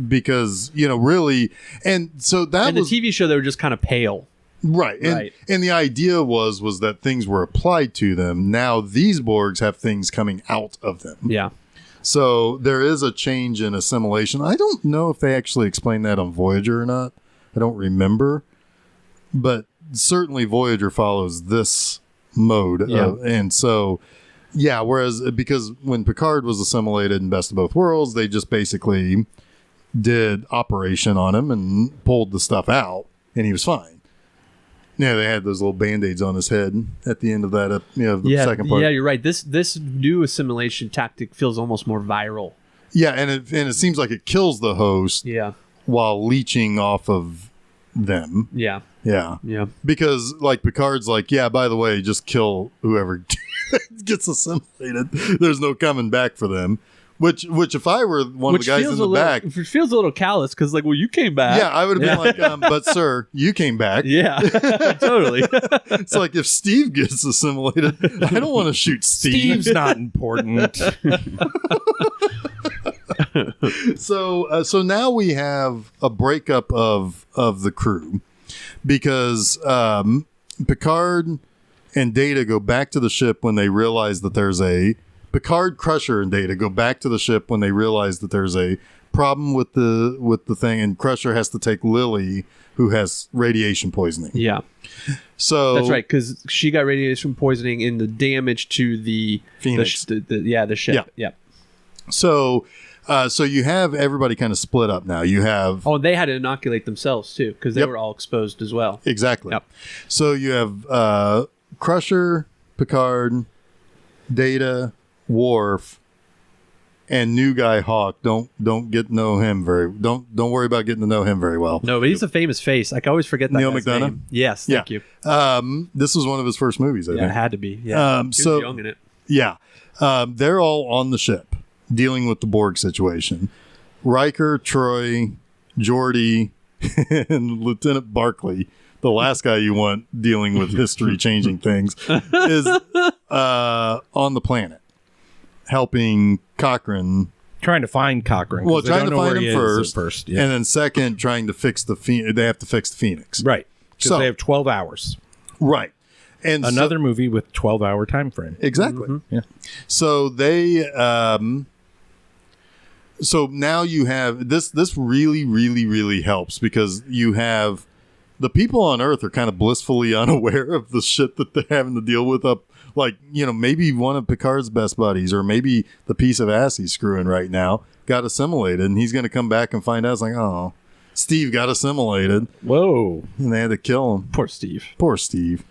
Because really, and so that and was the TV show. They were just kind of pale. right. And the idea was that things were applied to them. Now these Borgs have things coming out of them. Yeah. So there is a change in assimilation. I don't know if they actually explained that on Voyager or not. I don't remember. But certainly Voyager follows this mode. Yeah. And so, yeah, whereas because when Picard was assimilated in Best of Both Worlds, they just basically did operation on him and pulled the stuff out and he was fine. Yeah, they had those little Band-Aids on his head at the end of that, the second part. Yeah, you're right. This new assimilation tactic feels almost more viral. Yeah, and it seems like it kills the host while leeching off of them. Yeah. Yeah. Yeah. Because, like, Picard's like, yeah, by the way, just kill whoever gets assimilated. There's no coming back for them. Which if I were one of the guys in the back... It feels a little callous because, like, well, you came back. Yeah, I would have been like, but sir, you came back. Yeah, totally. It's like if Steve gets assimilated, I don't want to shoot Steve. Steve's not important. So now we have a breakup of the crew because Picard and Data go back to the ship when they realize that there's Picard, Crusher, and Data go back to the ship when they realize that there's a problem with the thing, and Crusher has to take Lily, who has radiation poisoning. Yeah. So that's right, because she got radiation poisoning in the damage to the Phoenix. The ship. Yeah. So you have everybody kind of split up now. You have they had to inoculate themselves too because they were all exposed as well. Exactly. Yep. So you have Crusher, Picard, Data, Worf, and new guy Hawk. Don't worry about getting to know him very well. No, but he's a famous face. I can always forget that. Neil guy's McDonough? name. Yes, thank you. This was one of his first movies, I Yeah, think. it had to be. Yeah, he was young in it. Yeah. They're all on the ship dealing with the Borg situation. Riker, Troy, Geordi, and Lieutenant Barclay, the last guy you want dealing with history-changing things, is on the planet, helping Cochrane. Trying to find Cochrane. Well, trying to find him first. And then second, trying to fix they have to fix the Phoenix. Right. Because they have 12 hours. Right. And another movie with 12-hour time frame. Exactly. Mm-hmm. Yeah. So they so now you have this really, really, really helps because you have the people on Earth are kind of blissfully unaware of the shit that they're having to deal with up. Like, maybe one of Picard's best buddies, or maybe the piece of ass he's screwing right now got assimilated, and he's going to come back and find out. It's like, oh, Steve got assimilated. Whoa. And they had to kill him. Poor Steve. Poor Steve.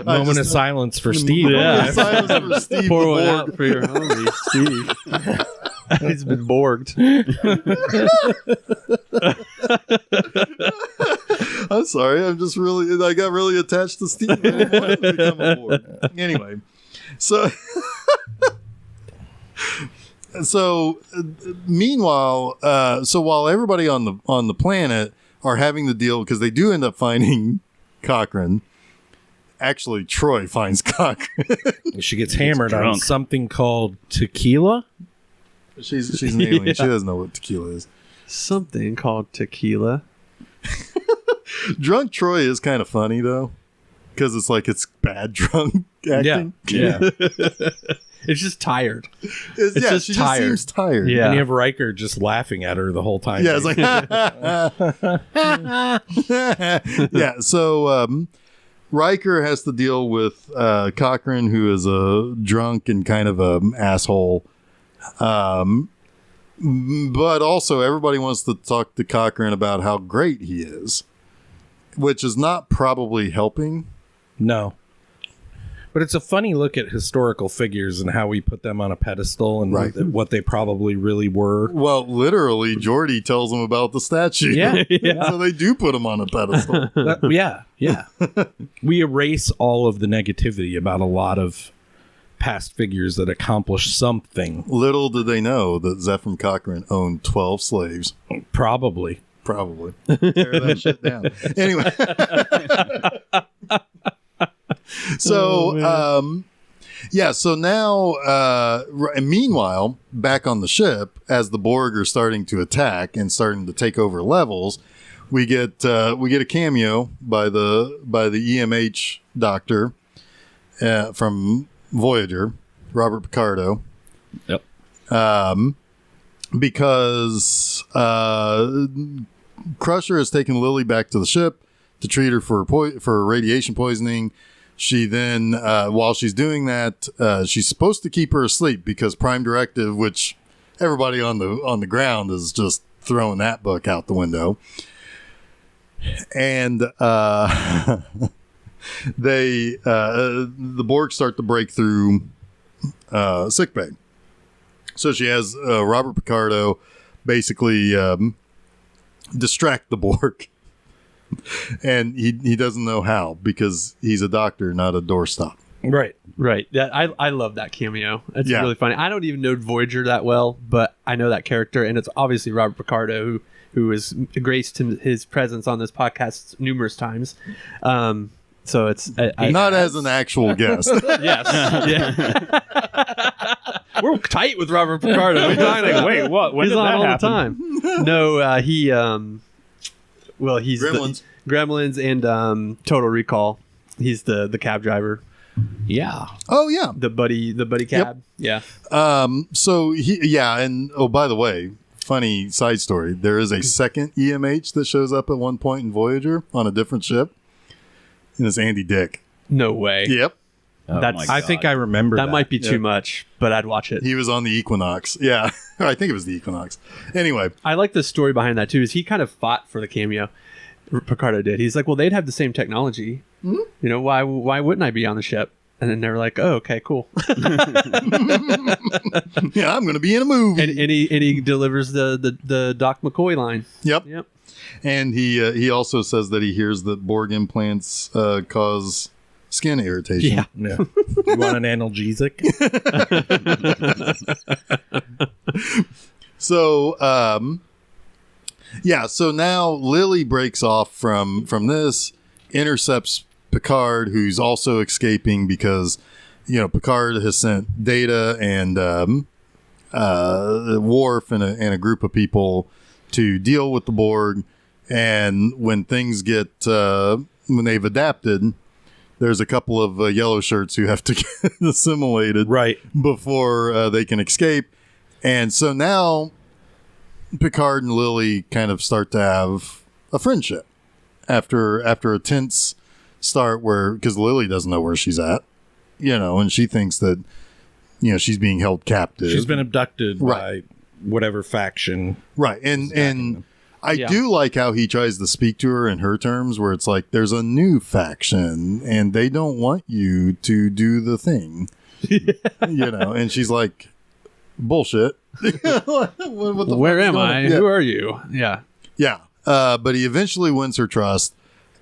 Moment of silence for Steve. Yeah. Silence for Steve Pour the one Borg. out for your homie, Steve. He's been borged. I'm sorry. I got really attached to Steve. I didn't want him to become a Borg. Anyway, so meanwhile, while everybody on the planet are having to deal, because they do end up finding Cochrane. Actually, Troy finds Cochrane. She gets hammered on drunk. something called tequila. She's an alien. Yeah. She doesn't know what tequila is. Something called tequila. Drunk Troy is kind of funny though, because it's bad drunk acting. Yeah. It's just tired. It's just she tired. just seems tired. Yeah. And you have Riker just laughing at her the whole time. Yeah, it's like, yeah. So Riker has to deal with Cochrane, who is a drunk and kind of a asshole. But also everybody wants to talk to Cochrane about how great he is, which is not probably helping. No. But it's a funny look at historical figures and how we put them on a pedestal and Right. what they probably really were. Well, literally, Geordi tells them about the statue. Yeah. So they do put him on a pedestal. Yeah. We erase all of the negativity about a lot of past figures that accomplished something. Little did they know that Zephyr Cochrane owned 12 slaves. Probably. Probably. Tear that shit down. Anyway. So, so now, and meanwhile, back on the ship, as the Borg are starting to attack and starting to take over levels, we get a cameo by the EMH doctor from Voyager, Robert Picardo. Yep. Because Crusher has taken Lily back to the ship to treat her for radiation poisoning. She then, while she's doing that, she's supposed to keep her asleep because Prime Directive, which everybody on the ground is just throwing that book out the window. And the Borg start to break through sickbay. So she has Robert Picardo basically distract the Borg. And he doesn't know how because he's a doctor, not a doorstop. Right. Right. I love that cameo. It's Yeah. really funny. I don't even know Voyager that well, but I know that character, and it's obviously Robert Picardo who has graced his presence on this podcast numerous times. So it's Not as an actual guest. yes, yeah. We're tight with Robert Picardo. We're talking about, Wait, what? When he's did on that all happen? the time. No, he's Gremlins. Gremlins and Total Recall. He's the cab driver, Yeah. Oh yeah. the buddy cab. Yeah. So and oh, by the way, funny side story. There is a second EMH that shows up at one point in Voyager on a different ship, and it's Andy Dick. No way. Yep. Oh, That's- my I God. think I remember that. That might be Yeah. too much, but I'd watch it. He was on the Equinox. Yeah, I think it was the Equinox. Anyway, I like the story behind that too. Is he kind of fought for the cameo? Picardo did. He's like, well, they'd have the same technology. You know, why wouldn't I be on the ship? And then they're like, oh, okay, cool. yeah, I'm going to be in a movie. and he delivers the Doc McCoy line. Yep. Yep. And he also says that he hears that Borg implants cause skin irritation. Yeah. Yeah. You want an analgesic? So, so now Lily breaks off from this, intercepts Picard, who's also escaping because, Picard has sent Data and Worf and a group of people to deal with the Borg. And when things get, when they've adapted, there's a couple of yellow shirts who have to get assimilated Right. before they can escape. And so now Picard and Lily kind of start to have a friendship after a tense start because Lily doesn't know where she's at, and she thinks that, she's being held captive. She's been abducted by whatever faction. Right. And I do like how he tries to speak to her in her terms, where it's like, there's a new faction and they don't want you to do the thing, and she's like, bullshit. Where am I? Yeah. Who are you? Yeah. Yeah. But he eventually wins her trust,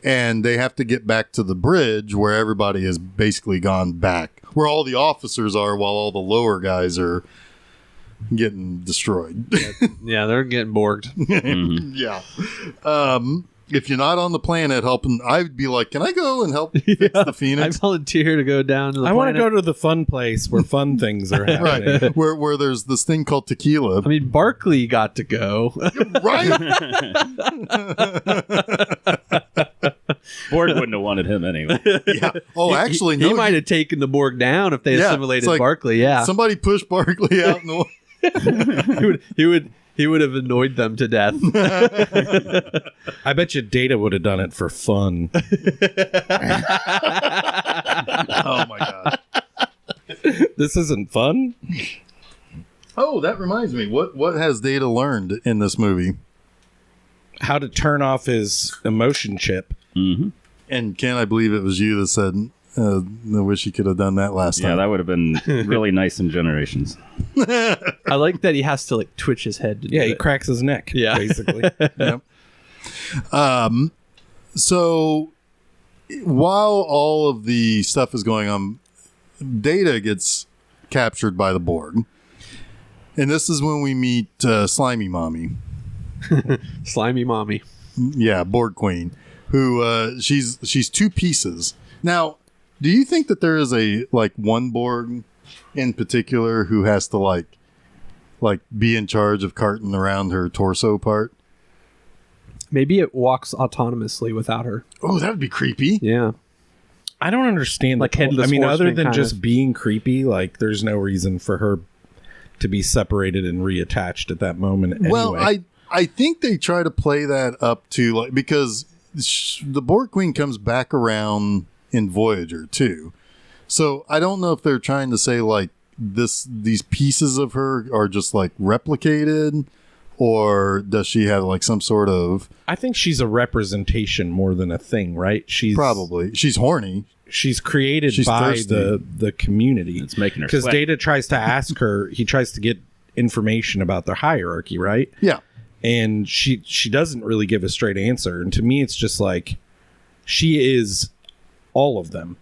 and they have to get back to the bridge where everybody has basically gone back, where all the officers are, while all the lower guys are getting destroyed. Yeah, they're getting borged. Yeah. If you're not on the planet helping, I'd be like, can I go and help fix the Phoenix? I volunteer to go down to the I planet. want to go to the fun place where fun things are happening. Right. Where there's this thing called tequila. I mean, Barkley got to go. Right? Borg wouldn't have wanted him anyway. Yeah. Oh, actually, he might have taken the Borg down if they assimilated Barkley. Yeah. Somebody pushed Barkley out in the way. He would have annoyed them to death. I bet you Data would have done it for fun. Oh my god. This isn't fun? Oh, that reminds me. What has Data learned in this movie? How to turn off his emotion chip. Mm-hmm. And Ken, I believe it was you that said, I wish he could have done that last time. Yeah, that would have been really nice in Generations. I like that he has to twitch his head. Yeah, he cracks his neck, basically. Yep. So while all of the stuff is going on, Data gets captured by the Borg. And this is when we meet Slimy Mommy. Slimy Mommy. Yeah, Borg Queen, who she's two pieces. Now, do you think that there is a one Borg in particular who has to be in charge of carting around her torso part? Maybe it walks autonomously without her. Oh, that would be creepy. Yeah. I don't understand. Headless I mean, other Horseman than kind just of. being creepy, there's no reason for her to be separated and reattached at that moment anyway. Well, I think they try to play that up to because the Borg Queen comes back around in Voyager too. So I don't know if they're trying to say these pieces of her are just replicated, or does she have some sort of... I think she's a representation more than a thing, right? She's horny. She's created by thirsty. the community. It's making her because sweat. Data tries to ask her. He tries to get information about their hierarchy, right? Yeah. And she doesn't really give a straight answer. And to me, it's just she is all of them,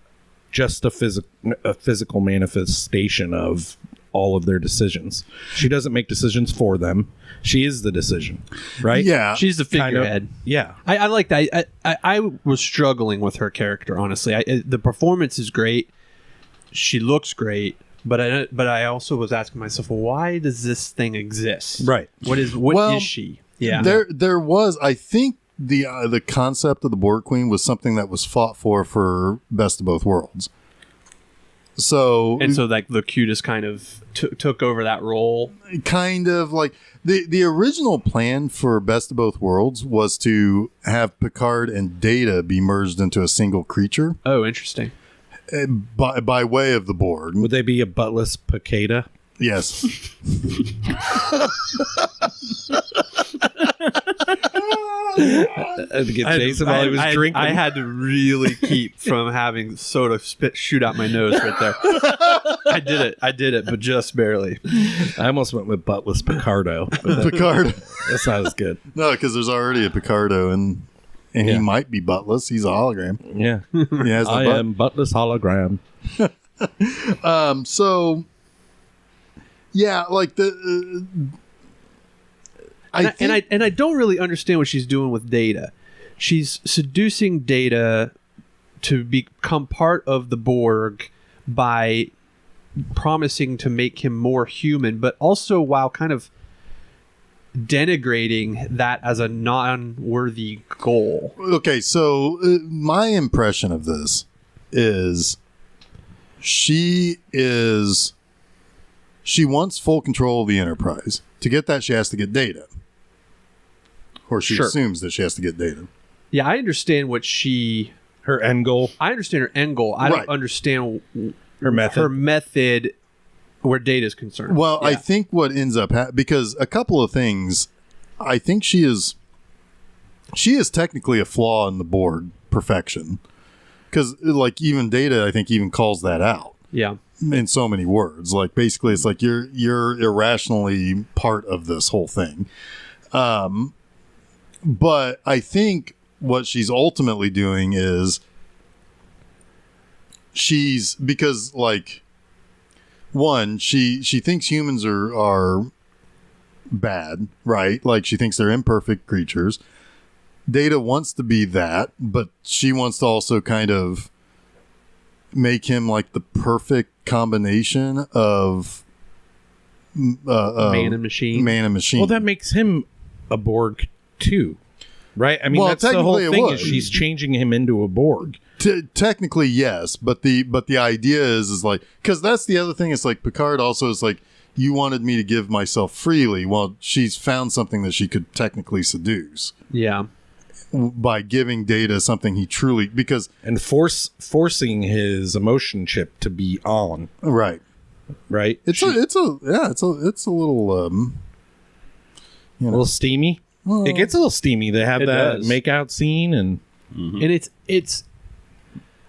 just a physical manifestation of all of their decisions. She doesn't make decisions for them. She is the decision, right? Yeah. She's the figurehead. Yeah. I like that. I was struggling with her character, honestly. The performance is great. She looks great. But I also was asking myself, well, why does this thing exist? Right. What is she? Yeah. There was, I think, the concept of the Borg Queen was something that was fought for Best of Both Worlds. So the cutest kind of took over that role. Kind of the original plan for Best of Both Worlds was to have Picard and Data be merged into a single creature. Oh, interesting. By way of the Borg. Would they be a buttless Picada? Yes. To get Jason while he was drinking. I had to really keep from having soda shoot out my nose right there. I did it, but just barely. I almost went with buttless Picardo. Picard. That's not as good. No, because there's already a Picardo, and he might be buttless. He's a hologram. Yeah. He has the I butt. am buttless hologram. So, yeah, I don't really understand what she's doing with Data. She's seducing Data to become part of the Borg by promising to make him more human, but also while kind of denigrating that as a non-worthy goal. Okay, so my impression of this is she wants full control of the Enterprise. To get that, she has to get Data. or she Sure. assumes that she has to get data. Yeah, I understand Her end goal, I understand her end goal. I Right. don't understand her method. her method where data is concerned. Well, I Yeah. think what ends up because a couple of things, I think she is technically a flaw in the Borg perfection, because like even Data, I think even calls that out Yeah. in so many words. Like basically, it's like you're irrationally part of this whole thing. But I think what she's ultimately doing is because like one, she thinks humans are bad, right? Like she thinks they're imperfect creatures. Data wants to be that, but she wants to also kind of make him like the perfect combination of Man and machine. Man and machine. Well, that makes him a Borg too, right? I mean, Well, that's the whole technically it thing. would. Is she's changing him into a Borg? Technically, yes, but the idea is like, because that's the other thing. It's like Picard also is like, you wanted me to give myself freely. Well, she's found something that she could technically seduce Yeah. by giving Data something he truly, because And forcing his emotion chip to be on, right. right? It's a little a little steamy. It gets a little steamy. They have It that does. makeout scene, and And it's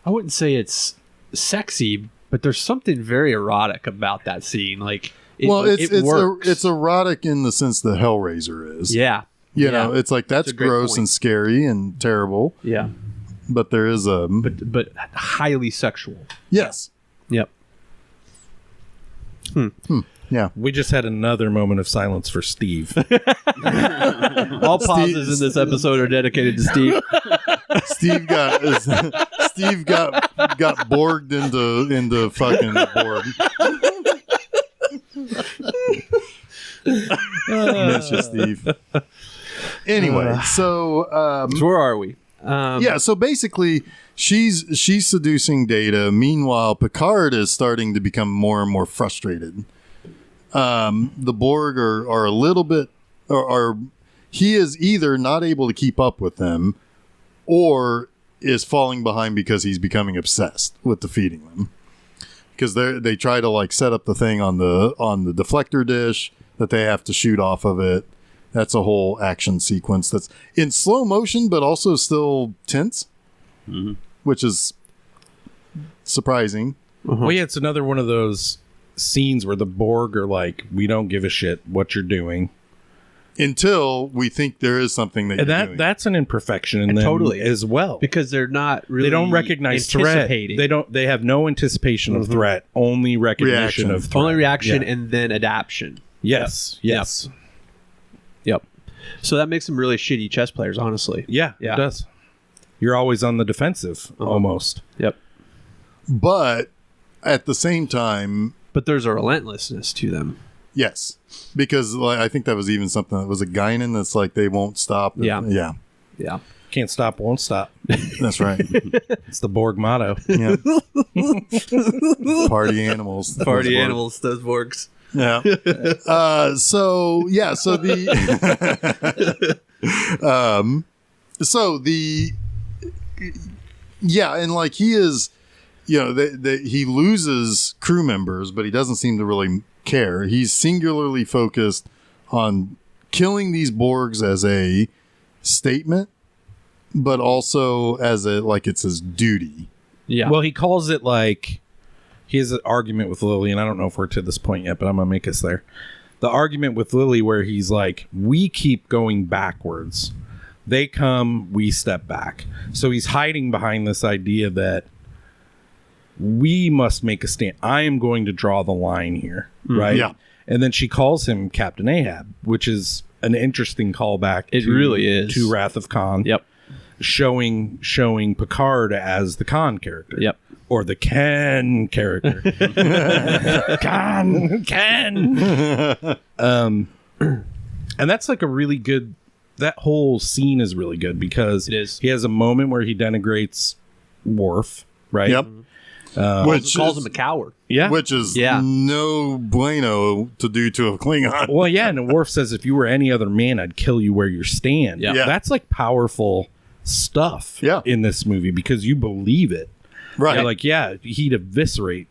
I wouldn't say it's sexy, but there's something very erotic about that scene. Like it, it works. it's erotic in the sense that Hellraiser is. Yeah. You Yeah. know, it's like that's a great gross point. and scary and terrible, Yeah. but there is a But highly sexual. yes. Yep. Yeah. we just had another moment of silence for Steve. All pauses in this episode are dedicated to Steve. Steve got Borged into fucking Borg. Miss you, Steve. Anyway, so So where are we? yeah, so basically she's seducing Data. Meanwhile, Picard is starting to become more and more frustrated. The Borg are a little bit are he is either not able to keep up with them or is falling behind because he's becoming obsessed with defeating them. Because they try to like set up the thing on the deflector dish that they have to shoot off of it. That's a whole action sequence that's in slow motion, but also still tense, which is surprising. Well, yeah, it's another one of those scenes where the Borg are like, "We don't give a shit what you're doing," Until we think there is something that and you're doing. that's an imperfection in them Totally. as well. Because they're not really They don't recognize threat. anticipating. They have no anticipation of threat, only recognition Reaction. of threat. Only reaction Yeah. and then adaption. Yes. Yes. Yep. So that makes them really shitty chess players, honestly. Yeah, Yeah. it does. You're always on the defensive, almost. Yep. But at the same time, But there's a relentlessness to them. yes, because like, I think that was even something that was a Guinan that's like they won't stop. Yeah. Yeah, Yeah. Can't stop, won't stop. that's right. It's the Borg motto. Yeah. Party animals. Party animals, those Borgs. Yeah. So the and like he is, you know, he loses crew members, but he doesn't seem to really care. He's singularly focused on killing these Borgs as a statement, but also as a like it's his duty. Yeah. Well, he calls it like he has an argument with Lily, and I don't know if we're to this point yet, but I'm gonna make us there. The argument with Lily where he's like, we keep going backwards. They come, we step back. So he's hiding behind this idea that we must make a stand. I am going to draw the line here, right? Yeah. And then she calls him Captain Ahab, which is an interesting callback. It really is. To Wrath of Khan. Yep. Showing Picard as the Khan character. Yep. Or the Ken character. Ken. And that's like a really good. That whole scene is really good because It is. he has a moment where he denigrates Worf, right? Yep. Which calls is- him a coward. Yeah. Which is Yeah. no bueno to do to a Klingon. Well, yeah, and Worf says, if you were any other man, I'd kill you where you stand. Yeah. Yeah. That's like powerful stuff Yeah. in this movie because you believe it. Right. You're like, yeah, he'd eviscerate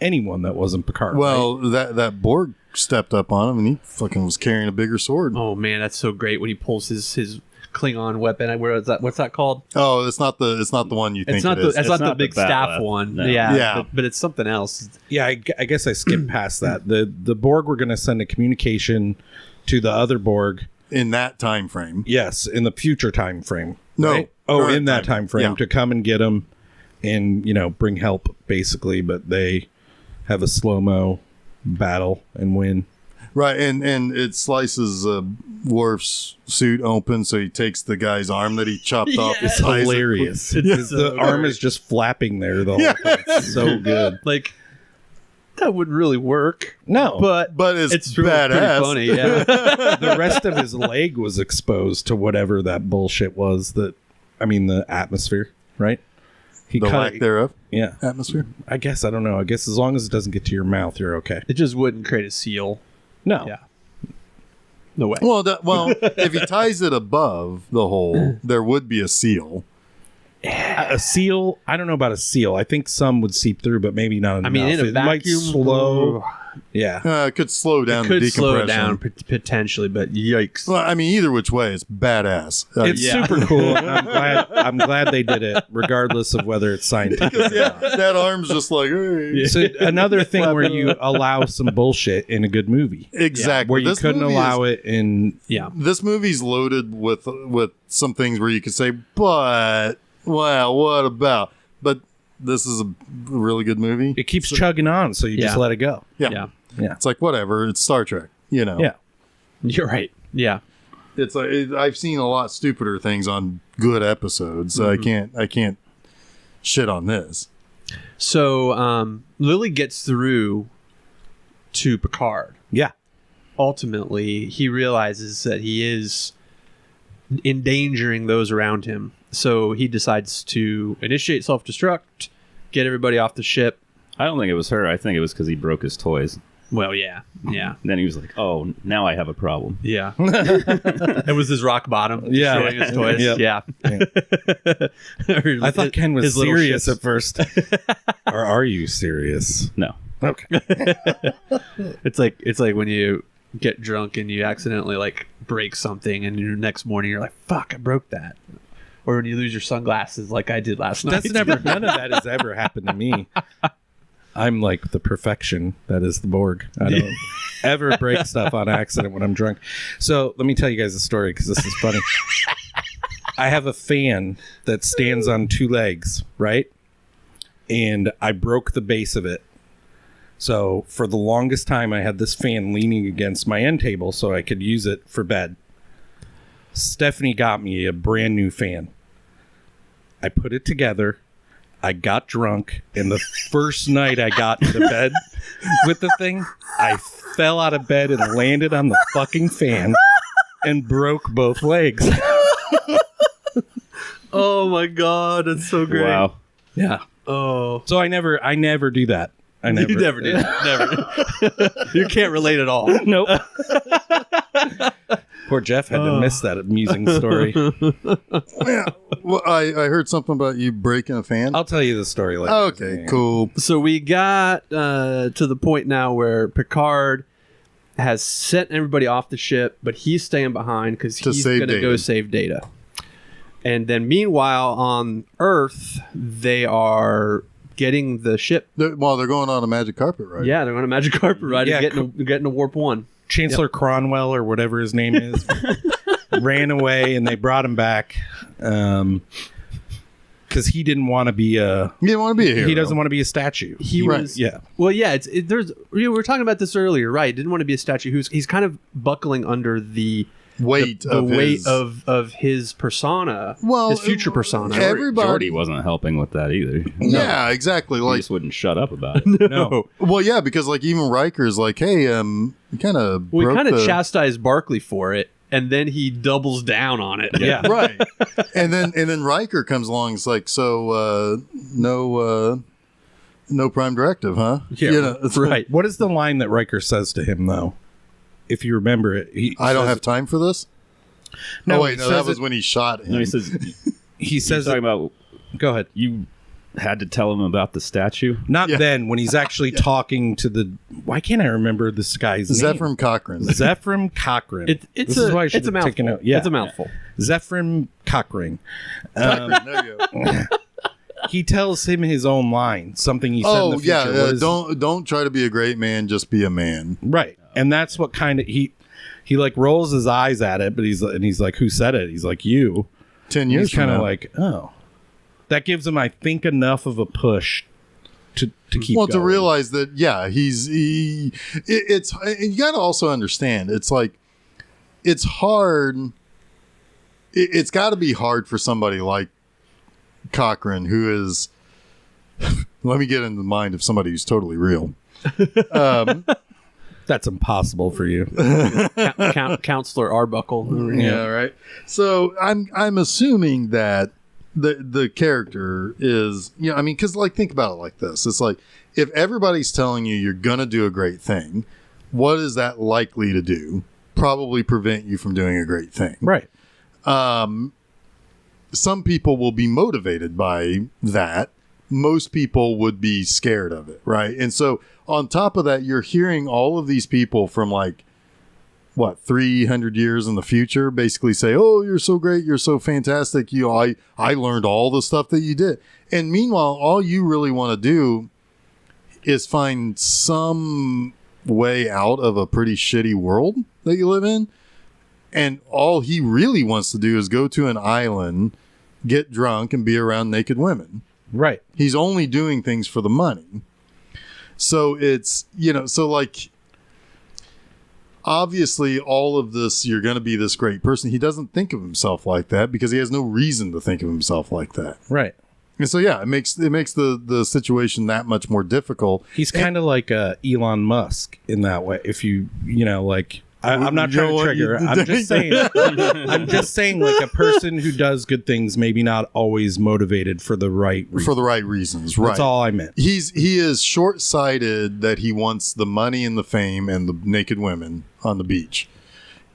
anyone that wasn't Picard. Well, that Borg stepped up on him and he fucking was carrying a bigger sword. Oh man, that's so great when he pulls his Klingon weapon. Where is that? What's that called? Oh, it's not the one you think It's not it the is. it's not the not the big staff bat'leth. one. No. Yeah, Yeah. but it's something else. Yeah, I guess I skipped past that. The Borg were going to send a communication to the other Borg. In that time frame. Yes, in the future time frame. No, right? Oh, current in that time frame yeah. to come and get him and bring help basically. But they have a slow-mo battle and win. Right, and it slices Worf's suit open, so he takes the guy's arm that he chopped off. It's and ties it. hilarious. It's The so arm great. is just flapping there the whole time. It's so good. Like that wouldn't really work, No, but It's really badass. pretty funny. Yeah. the rest of his leg was exposed to whatever that bullshit was. The atmosphere, right? He The cut lack it. thereof Yeah, atmosphere. I guess I don't know. I guess as long as it doesn't get to your mouth, you're okay. It just wouldn't create a seal. No, Yeah. No way. Well, if he ties it above the hole, there would be a seal. a seal. I don't know about a seal. I think some would seep through, but maybe not enough. I mean, in a It might vacuum, slow. Yeah, It could slow down it the could slow decompression. down potentially, but yikes. Well, I mean, either which way, it's badass. it's Yeah. super cool. I'm glad they did it, regardless of whether it's scientific. yeah, that arm's just like hey. So another thing where you allow some bullshit in a good movie, Exactly. where you This couldn't movie allow is- it in. Yeah. This movie's loaded with some things where you could say, but well, what about? But this is a really good movie. It keeps chugging on, so you just Yeah. let it go. Yeah. It's like whatever. It's Star Trek. Yeah. You're right. Yeah. It's like I've seen a lot stupider things on good episodes. So Mm-hmm. I can't shit on this. So Lily gets through to Picard. Yeah. Ultimately, he realizes that he is endangering those around him. So he decides to initiate self-destruct, get everybody off the ship. I don't think it was her. I think it was because he broke his toys. Well, yeah. And then he was like, "Oh, now I have a problem." Yeah. It was his rock bottom. Yeah. Destroying his toys. Yep. Yeah. I thought Ken was His little serious ships. at first. Or are you serious? No. Okay. It's like when you get drunk and you accidentally like break something, and the next morning you're like, "Fuck, I broke that." Or when you lose your sunglasses, like I did last night. That's never. None of that has ever happened to me. I'm like the perfection that is the Borg. I don't ever break stuff on accident when I'm drunk. So let me tell you guys a story because this is funny. I have a fan that stands on two legs, right? And I broke the base of it. So for the longest time, I had this fan leaning against my end table so I could use it for bed. Stephanie got me a brand new fan. I put it together. I got drunk, and the first night I got into bed with the thing, I fell out of bed and landed on the fucking fan and broke both legs. Oh my god, that's so great. Wow. Yeah. Oh. So I never do that. I never. You never did. Never. You can't relate at all. Nope. Poor Jeff had to miss that amusing story. Well, I heard something about you breaking a fan. I'll tell you the story later. Okay, cool. So we got to the point now where Picard has sent everybody off the ship, but he's staying behind because To he's save going to go Data. save Data. And then meanwhile on Earth, they are getting the ship. They're going on a magic carpet ride. Yeah, they're on a magic carpet ride Yeah, and getting to Warp 1. Chancellor Cronwell or whatever his name is ran away, and they brought him back because he didn't want to be a. You didn't want to be a hero. He doesn't want to be a statue. He Right. was Yeah. Well, yeah, we were talking about this earlier, right? Didn't want to be a statue. He's kind of buckling under the weight the of weight his, of his persona, Well, his future persona. everybody- Jordy wasn't helping with that either. Yeah, exactly. He Like, just wouldn't shut up about it. No. well, yeah, because like even Riker's like, hey, you kind of We broke kind of the chastised Barkley for it, and then he doubles down on it. Yeah. right, and then Riker comes along. It's like, so no prime directive, huh? Yeah, it's right. What is the line that Riker says to him, though? If you remember it, I don't have time for this. No, oh wait, no, that was when he shot him. No, he says. he says talking about. Go ahead. You had to tell him about the statue. Not then, when he's actually talking to the. Why can't I remember this guy's name? Zephram Cochrane. Zephram Cochrane. It's a mouthful. Yeah, it's a mouthful. Zephram Cochrane. There you go. He tells him his own line, something he said in the future. Oh yeah, don't try to be a great man, just be a man. Right, and that's what kind of he like rolls his eyes at it, but he's like, who said it? He's like, you. 10 years. He's kind of like, oh, that gives him, I think, enough of a push to keep. Well, going. to realize that, yeah, it's you got to also understand, it's like it's hard. It's got to be hard for somebody like Cochrane, who is, let me get in the mind of somebody who's totally real. That's impossible for you. Counselor Arbuckle. Yeah, right. So I'm assuming that the character is, I mean, because like think about it like this. It's like if everybody's telling you you're gonna do a great thing, what is that likely to do? Probably prevent you from doing a great thing. Right. Some people will be motivated by that. Most people would be scared of it, right? And so on top of that, you're hearing all of these people from like, 300 years in the future basically say, oh, you're so great, you're so fantastic, I learned all the stuff that you did. And meanwhile, all you really want to do is find some way out of a pretty shitty world that you live in. And all he really wants to do is go to an island, get drunk, and be around naked women. Right. He's only doing things for the money. So it's, so like, obviously all of this, you're going to be this great person. He doesn't think of himself like that because he has no reason to think of himself like that. Right. And so, yeah, it makes the situation that much more difficult. He's kind of like Elon Musk in that way. If I'm not trying to trigger. I'm just saying, like a person who does good things, maybe not always motivated for the right reasons. For the right reasons, right? That's all I meant. He is short-sighted that he wants the money and the fame and the naked women on the beach.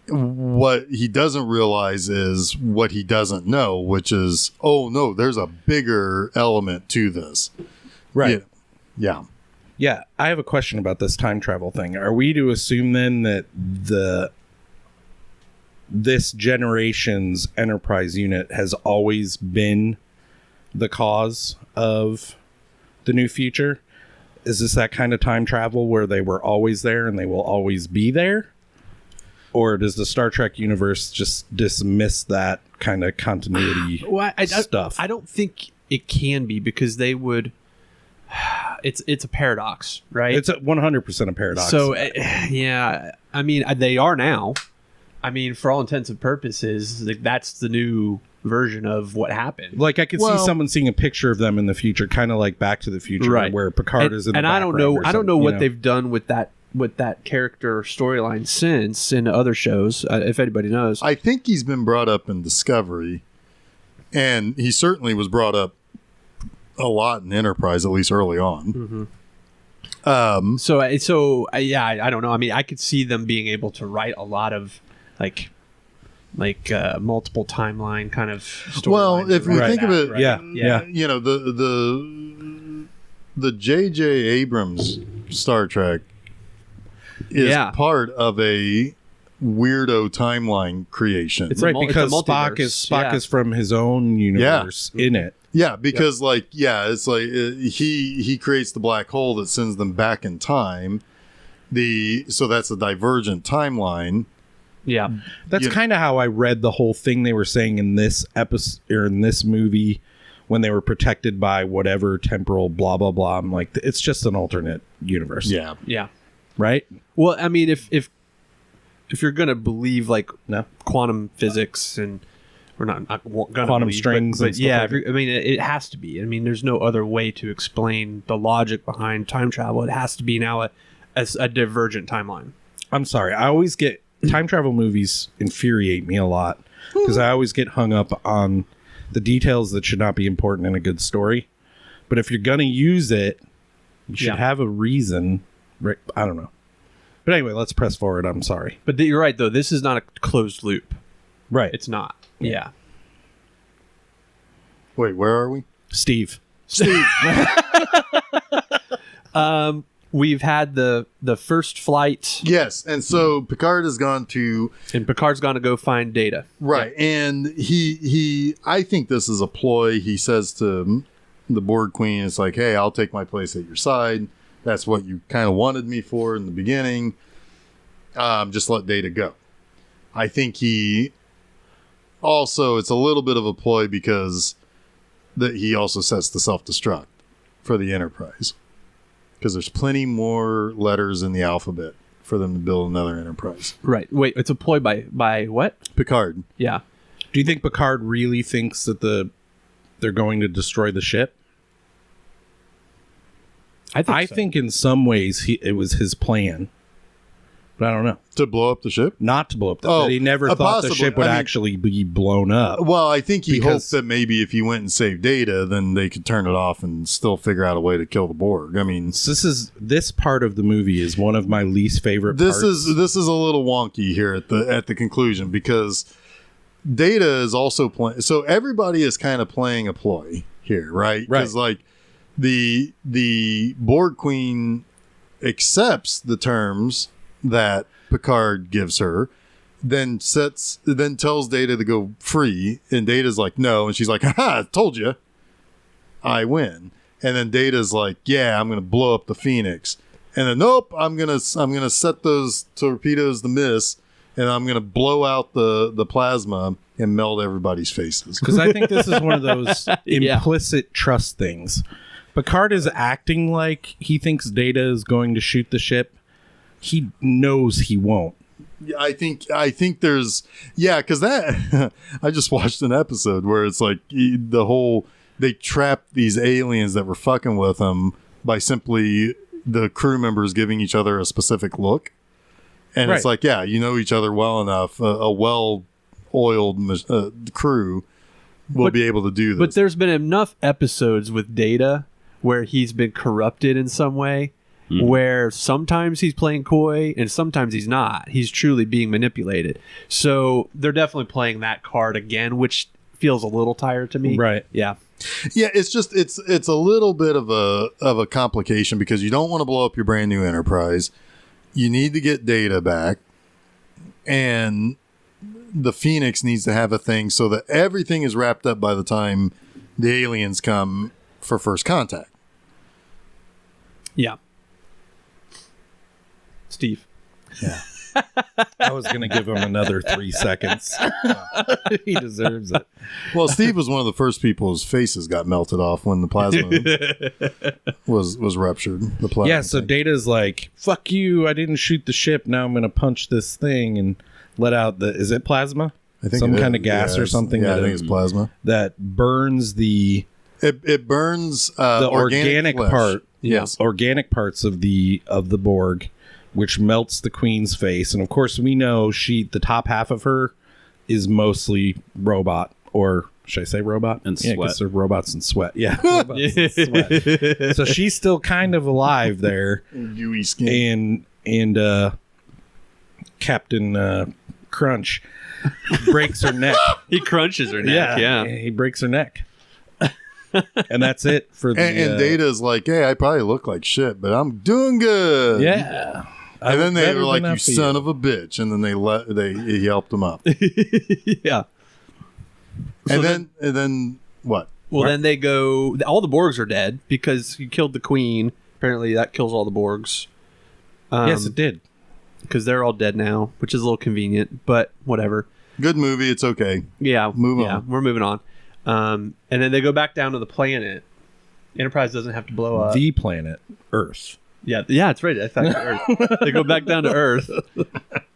What he doesn't realize is what he doesn't know, which is, oh no, there's a bigger element to this, right? Yeah. Yeah, I have a question about this time travel thing. Are we to assume then that this generation's Enterprise unit has always been the cause of the new future? Is this that kind of time travel where they were always there and they will always be there? Or does the Star Trek universe just dismiss that kind of continuity stuff? I don't think it can be because they would... It's a paradox, right? It's 100% a paradox. So, yeah, I mean, they are now. I mean, for all intents and purposes, like, that's the new version of what happened. Like, I could see someone seeing a picture of them in the future, kind of like Back to the Future, right? Where Picard is in the and background. I don't know what they've done with that character storyline since in other shows. If anybody knows, I think he's been brought up in Discovery, and he certainly was brought up a lot in Enterprise, at least early on. Mm-hmm. So yeah, I don't know. I mean, I could see them being able to write a lot of like multiple timeline kind of story. Well, if you think of it, right? Yeah. The J.J. Abrams Star Trek is part of a weirdo timeline creation. It's right, because Spock is from his own universe in it. Yeah, because it's like he creates the black hole that sends them back in time. So that's a divergent timeline. Yeah, that's kind of how I read the whole thing they were saying in this episode or in this movie when they were protected by whatever temporal blah blah blah. I'm like, it's just an alternate universe. Yeah, right. Well, I mean, if you're gonna believe quantum physics and we're not gonna quantum believe, strings, but yeah, I mean, it has to be. I mean, there's no other way to explain the logic behind time travel. It has to be now a divergent timeline. I'm sorry, I always get time travel movies infuriate me a lot because I always get hung up on the details that should not be important in a good story. But if you're gonna use it, You should have a reason. Right? I don't know. But anyway, let's press forward. I'm sorry. But you're right, though. This is not a closed loop. Right. It's not. Yeah. Wait, where are we? Steve. We've had the first flight. Yes, and so Picard has gone to And Picard's going to go find Data. right, and he I think this is a ploy. He says to the Borg Queen, "It's like, hey, I'll take my place at your side. That's what you kind of wanted me for in the beginning. Just let Data go." I think he also it's a little bit of a ploy because that he also sets the self-destruct for the Enterprise. Because there's plenty more letters in the alphabet for them to build another Enterprise. Right. Wait, it's a ploy by what? Picard. Yeah. Do you think Picard really thinks that they're going to destroy the ship? I think in some ways it was his plan. But I don't know. To blow up the ship? Not to blow up the Oh, ship. He never thought possibly. the ship would actually be blown up. Well, I think he Because- hoped that maybe if he went and saved Data, then they could turn it off and still figure out a way to kill the Borg. I mean, This part of the movie is one of my least favorite parts. this is a little wonky here at the conclusion because Data is also playing. So everybody is kind of playing a ploy here, right? Right. Because like the Borg Queen accepts the terms that Picard gives her, then tells Data to go free, and Data's like no, and she's like, haha, told you I win. And then Data's like, yeah, I'm gonna blow up the Phoenix, and then nope, I'm gonna set those torpedoes to miss, and I'm gonna blow out the plasma and melt everybody's faces. Because I think this is one of those Yeah. implicit trust things. Picard is acting like he thinks Data is going to shoot the ship. He knows he won't. Yeah, I think there's because that I just watched an episode where it's like they trapped these aliens that were fucking with them by simply the crew members giving each other a specific look, and it's Right. like you know each other well enough, a well-oiled crew will be able to do this. But there's been enough episodes with Data where he's been corrupted in some way, where sometimes he's playing coy and sometimes he's not. He's truly being manipulated. So they're definitely playing that card again, which feels a little tired to me. Right. Yeah. Yeah, it's just it's a little bit of a complication because you don't want to blow up your brand new Enterprise. You need to get Data back, and the Phoenix needs to have a thing so that everything is wrapped up by the time the aliens come for first contact. Yeah. Steve. I was going to give him another 3 seconds. He deserves it. Well, Steve was one of the first people whose faces got melted off when the plasma was ruptured. The plasma. Yeah, so thing. Data's like, fuck you, I didn't shoot the ship, now I'm going to punch this thing and let out is it plasma? I think Some it kind is. of gas or It's- something Yeah, I that think it's plasma. that burns the It burns the organic flesh. part. Yes. Organic parts of the Borg, which melts the Queen's face. And of course we know the top half of her is mostly robot, or should I say robot? And Yeah, sweat. 'cause they're robots and sweat. Yeah. Robots and sweat. So she's still kind of alive there. Gooey skin. And Captain Crunch breaks her neck. He crunches her neck. Yeah. He breaks her neck. And that's it for the And Data's like, hey, I probably look like shit, but I'm doing good. yeah. And then they Better were like, than you that for son of a bitch. And then he helped him up. Yeah. And then what? Well, then they go. All the Borgs are dead because you killed the Queen. Apparently, that kills all the Borgs. Yes, it did. Because they're all dead now, which is a little convenient, but whatever. Good movie. It's okay. Yeah, Move yeah, on. we're moving on. And then they go back down to the planet. Enterprise doesn't have to blow up. The planet Earth. Yeah, it's right. I thought Earth. They go back down to Earth,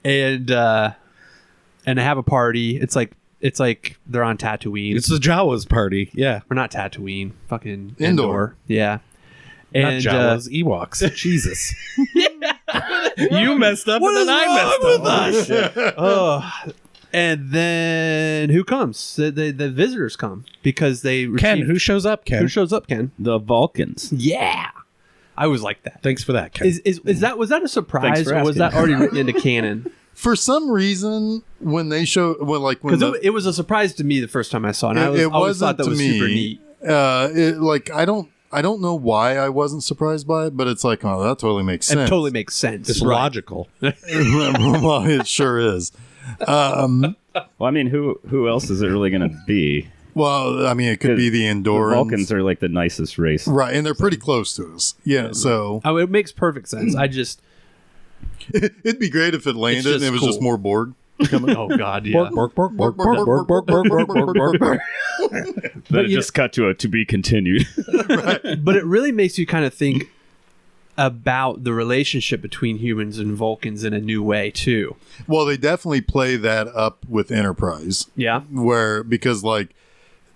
and they have a party. It's like they're on Tatooine. It's the Jawas party. Yeah. Or not Tatooine. Fucking Indoor. Yeah. Not And Jawas, Ewoks. Jesus. You messed up and then I messed up. oh, and then who comes? The visitors come because they Ken, receive- who shows up, Ken? who shows up? Ken. The Vulcans. Yeah. I was like that. Thanks for that, Ken. Was that a surprise, Thanks for or was asking. that already written into canon? For some reason, when they show, Because it was a surprise to me the first time I saw it. And I always thought that was super neat. I don't know why I wasn't surprised by it, but it's like, oh, that totally makes sense. It totally makes sense. It's Right. logical. Well, it sure is. Well, I mean, who else is it really going to be? Well, I mean, it could be the The Andorans. Vulcans are like the nicest race. Right, and they're pretty close to us. Yeah, so Oh, it makes perfect sense. I just it'd be great if it landed just and it was cool. just more Borg. oh god, yeah. Bork, bork, bork, bork, bork, bork, bork, bork, bork, bork, bork. Then it just cut to a to be continued. But it really makes you kind of think about the relationship between humans and Vulcans in a new way too. Well, they definitely play that up with Enterprise, Yeah. because like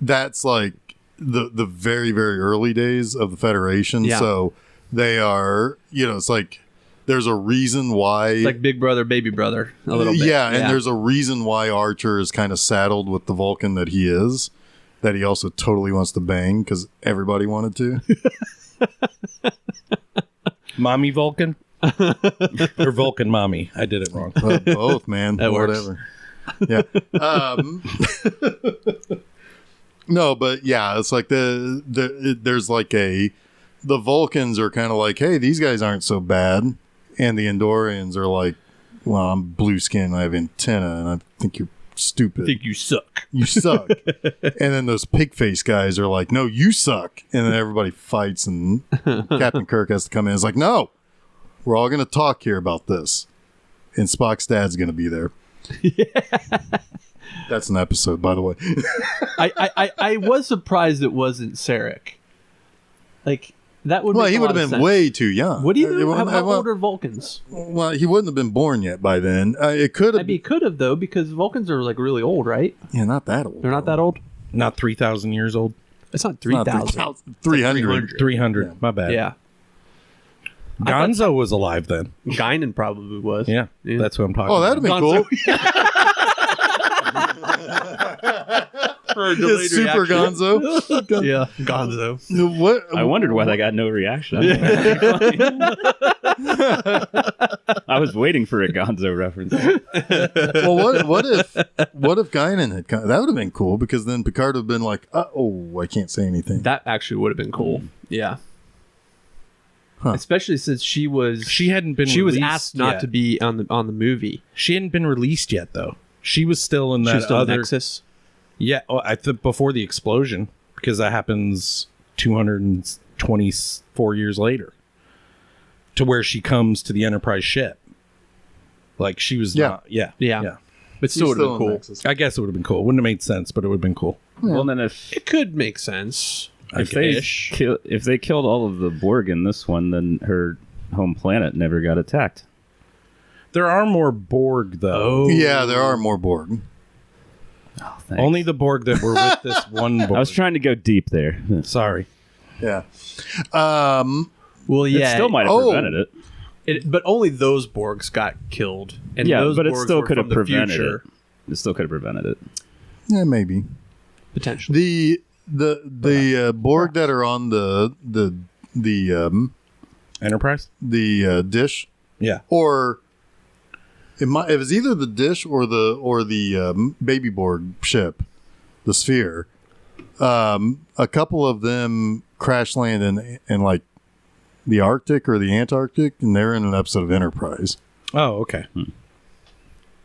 that's like the very very early days of the Federation. Yeah. So they are, it's like there's a reason why. It's like big brother, baby brother, a little bit. Yeah, and there's a reason why Archer is kind of saddled with the Vulcan that he is, that he also totally wants to bang because everybody wanted to. Mommy Vulcan? Or Vulcan Mommy. I did it wrong. Both, man. That works. Whatever. Yeah. No, but yeah, it's like there's like the Vulcans are kind of like, hey, these guys aren't so bad, and the Andorians are like, well, I'm blue skin, I have antenna, and I think you're stupid. I think you suck. You suck. And then those pig face guys are like, no, you suck. And then everybody fights, and Captain Kirk has to come in. It's like, no, we're all going to talk here about this. And Spock's dad's going to be there. That's an episode, by the way. I was surprised it wasn't Sarek. Like, that would Well, make he a would lot have of been sense. way too young. What do you know? How well, old are Vulcans? well, he wouldn't have been born yet by then. It could have I mean, he could have, though, because Vulcans are, like, really old, right? Yeah, not that old. They're not that old? Not 3,000 years old. It's not Not 3,000. 300. 300. My bad. Yeah. Gonzo was alive then. Guinan probably was. Yeah. That's what I'm talking Oh, that'd about. have been cool. Delayed Super reaction. Gonzo. Yeah, Gonzo. What? I wondered why they got no reaction. I was waiting for a Gonzo reference. Well, what if Guinan had come? That would have been cool because then Picard would have been like, I can't say anything. That actually would have been cool. Yeah. Huh. Especially since she was hadn't been she was released asked not yet. to be on the movie. She hadn't been released yet, though. She was still in She that was still in other... Nexus. Yeah, I think before the explosion, because that happens 224 years later, to where she comes to the Enterprise ship. Like, she was not... Yeah. But still would have been cool. Nexus. I guess it would have been cool. Wouldn't have made sense, but it would have been cool. Well, then if It could make sense. if they killed all of the Borg in this one, then her home planet never got attacked. There are more Borg, though. Yeah, there are more Borg. Oh, thanks. Only the Borg that were with this one Borg. I was trying to go deep there. Sorry. Yeah. Well, It yeah. still might have prevented it. But only those Borgs got killed. And Yeah, those but it Borgs still were could have from the prevented future, it. It still could have prevented it. Yeah, maybe. potentially. The Borg that are on the Enterprise? dish, Yeah. or it was either the dish or the baby Borg ship, the Sphere. A couple of them crash land in like the Arctic or the Antarctic, and they're in an episode of Enterprise. Oh, okay.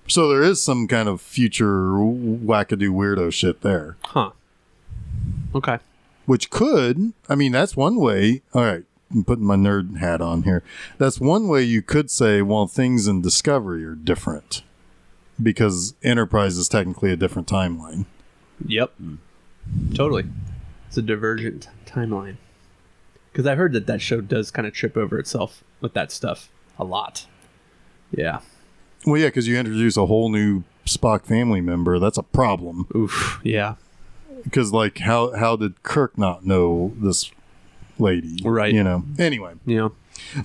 So there is some kind of future wackadoo weirdo shit there, Huh. Okay. which could, I mean, that's one way. All right, I'm putting my nerd hat on here. That's one way you could say, well, things in Discovery are different because Enterprise is technically a different timeline. Yep. Totally. It's a divergent timeline. Because I heard that show does kind of trip over itself with that stuff a lot. Yeah. Well, yeah, because you introduce a whole new Spock family member. That's a problem. Oof. Yeah. Because, like, how did Kirk not know this lady? Right. You know. Anyway. Yeah.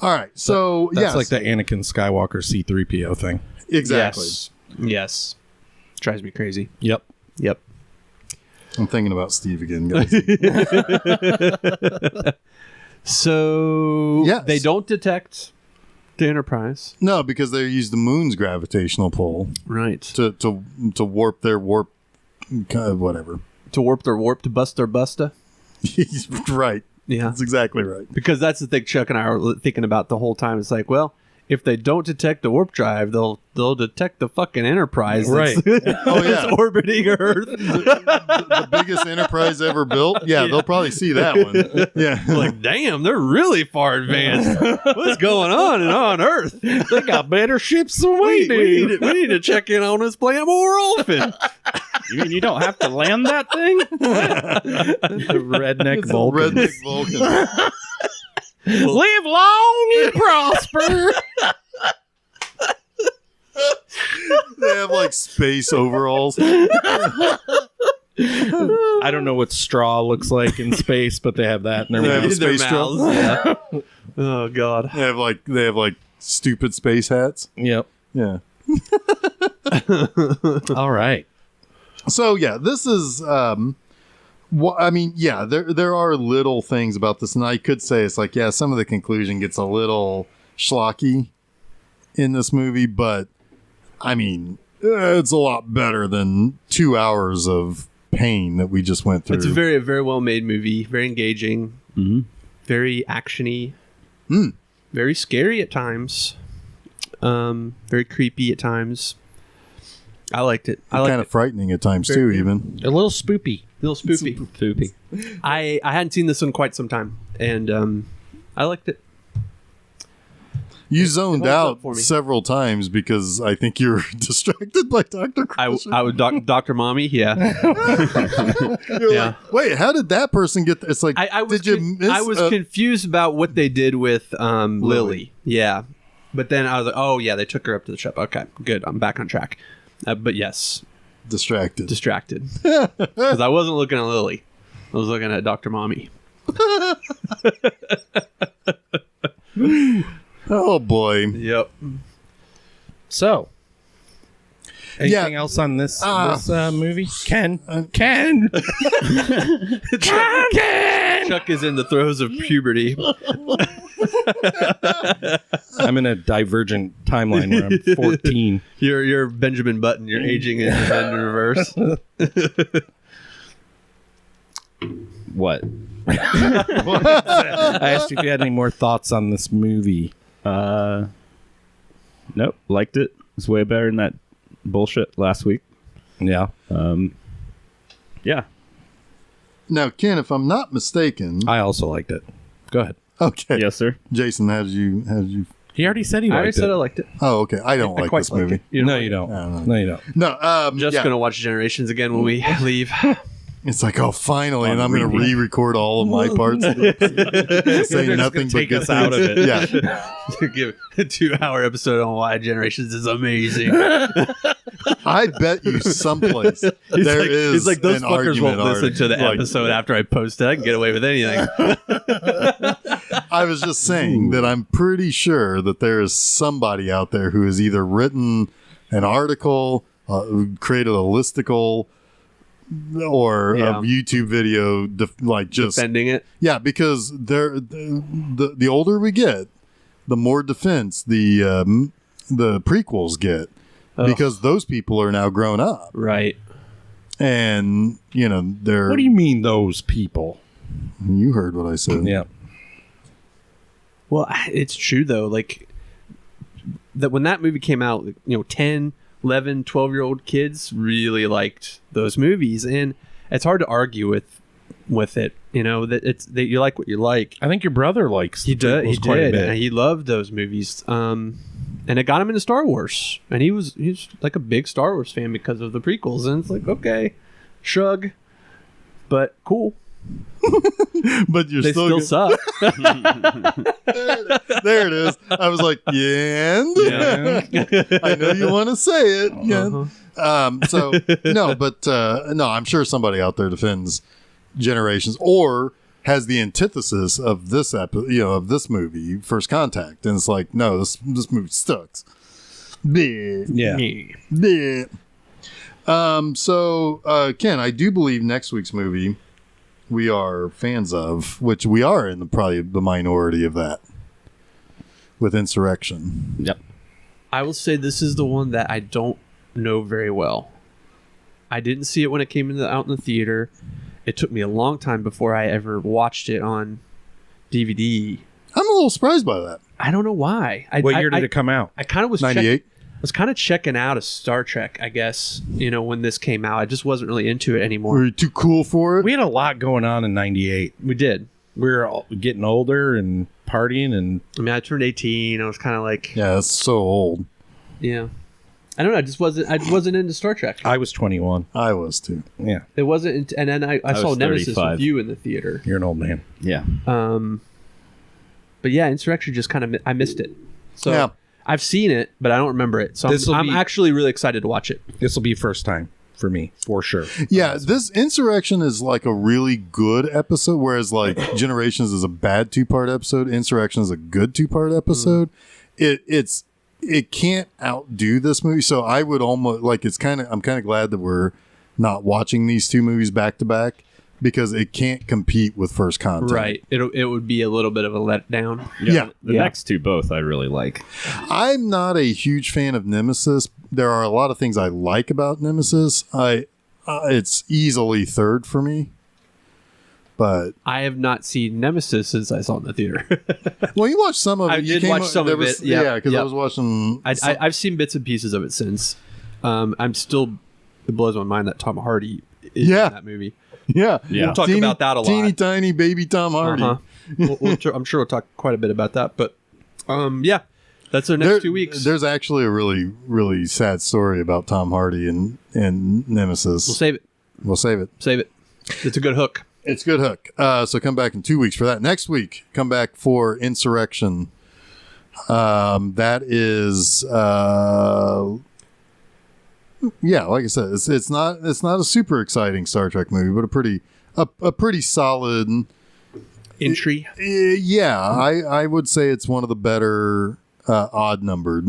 All right. So, That's yes. like the Anakin Skywalker C-3PO thing. Exactly. Yes. Drives me crazy. Yep. Yep. I'm thinking about Steve again, guys. So Yes. they don't detect the Enterprise. No, because they use the moon's gravitational pull Right. to warp their warp, whatever. To warp their warp, to bust their busta. Right. Yeah. That's exactly right. Because that's the thing Chuck and I are thinking about the whole time. It's like, well, if they don't detect the warp drive, they'll detect the fucking Enterprise that's, that's orbiting Earth. The biggest Enterprise ever built. Yeah, they'll probably see that one. Yeah. Like, damn, they're really far advanced. What's going on Earth? They got better ships than we do. We need to check in on this planet more often. You mean you don't have to land that thing? The redneck It's a Vulcan. redneck Vulcan. Live long and prosper. They have like space overalls. I don't know what straw looks like in space, but they have that in their They have a mouth. space straw. Yeah. Oh God. They have like stupid space hats. Yep. Yeah. All right. So yeah, this is I mean, yeah, there are little things about this, and I could say it's like, yeah, some of the conclusion gets a little schlocky in this movie, but I mean, it's a lot better than 2 hours of pain that we just went through. It's a very, very well made movie. Very engaging. Mm-hmm. Very actiony. Mm. Very scary at times. Very creepy at times. I liked it. I liked kind of frightening at times too, even. A little spoopy. A little spoopy. Poopy. I hadn't seen this in quite some time, and I liked it. You zoned holds up out for me. several times because I think you were distracted by Dr. Crusher. I would Dr. Mommy, yeah. You're yeah. like, wait, how did that person get It's like, I was did you miss I was confused about what they did with Lily. Yeah. But then I was like, oh, yeah, they took her up to the ship. Okay, good. I'm back on track. But yes, distracted. distracted. Because I wasn't looking at Lily. I was looking at Dr. Mommy. Oh, boy. Yep. So, anything else on this movie? Ken. Chuck is in the throes of puberty. I'm in a divergent timeline where I'm 14. You're Benjamin Button. You're aging in reverse. What? I asked you if you had any more thoughts on this movie. Nope. Liked it. It's way better than that bullshit last week. Yeah. Yeah. Now, Ken, if I'm not mistaken. I also liked it. Go ahead. Okay. Yes, sir. Jason, how did you? He already said he I already liked said I it. liked it. Oh, okay. I don't I like quite this liked movie. it. You No, like you it? don't. No, you don't. No, Just yeah. gonna watch Generations again when we leave. It's like, oh, finally, and On I'm going to repeat. re-record all of my parts. Say They're nothing just but take good us out of things. it. Yeah, Give a 2-hour episode on why Generations is amazing. I bet you someplace there is. He's like, those an fuckers won't argument listen to the like, episode after I post it. I can get away with anything. I was just saying that I'm pretty sure that there is somebody out there who has either written an article, created a listicle, or Yeah. a YouTube video, like just Defending it. yeah, because the older we get, the more defense the prequels get, because those people are now grown up, Right. and they're. What do you mean, those people? You heard what I said. Yeah. Well, it's true, though. Like, that when that movie came out, 10, 11, 12-year-old kids really liked those movies. And it's hard to argue with it, that that you like what you like. I think your brother likes He the did. prequels He quite a did. bit. And he loved those movies. And it got him into Star Wars. And he's like a big Star Wars fan because of the prequels. And it's like, okay, shrug, but cool. But you're They still, still suck. there it is. I was like, yeah, and I know you want to say it. Yeah. So no, but no, I'm sure somebody out there defends Generations or has the antithesis of this of this movie, First Contact, and it's like, no, this movie sucks. Bleh. Yeah. Bleh. So Ken, I do believe next week's movie we are fans of, which we are in probably the minority of that with Insurrection. Yep. I will say this is the one that I don't know very well. I didn't see it when it came out in the theater. It took me a long time before I ever watched it on DVD. I'm a little surprised by that. I don't know why. What year did it come out? I kind of was 98. I was kind of checking out of Star Trek, I guess, when this came out. I just wasn't really into it anymore. Were you too cool for it? We had a lot going on in 98. We did. We were all getting older and partying, and I mean, I turned 18. I was kind of like, Yeah, that's so old. yeah. I don't know. I wasn't into Star Trek. I was 21. I was too. Yeah, It wasn't, and then I saw was Nemesis 35. with you in the theater. you're an old man. Yeah. But yeah, Insurrection just kind of I missed it. So Yeah. I've seen it, but I don't remember it. So This'll I'm be- actually really excited to watch it. This will be first time for me, for sure. Yeah, this Insurrection is like a really good episode, whereas like Generations is a bad 2-part episode. Insurrection is a good 2-part episode. It can't outdo this movie. So I would almost like I'm kind of glad that we're not watching these two movies back to back because it can't compete with First Contact. Right. It would be a little bit of a letdown. Yeah. The next two both I really like. I'm not a huge fan of Nemesis. There are a lot of things I like about Nemesis. It's easily third for me. But I have not seen Nemesis since I saw it in the theater. well, you watched some of it. I You did watch some of it. Yeah, because I yeah. was watching. I've seen bits and pieces of it since. It blows my mind that Tom Hardy is in that movie. Yeah, We'll talk about that a lot. Teeny tiny baby Tom Hardy. I'm sure we'll talk quite a bit about that. But yeah, that's our next 2 weeks. There's actually a really, really sad story about Tom Hardy and Nemesis. We'll save it. We'll save it. Save it. It's a good hook. It's a good hook. So come back in 2 weeks for that. Next week, come back for Insurrection. That is, like I said, it's not a super exciting Star Trek movie, but a pretty solid Entry. Yeah, I would say it's one of the better odd numbered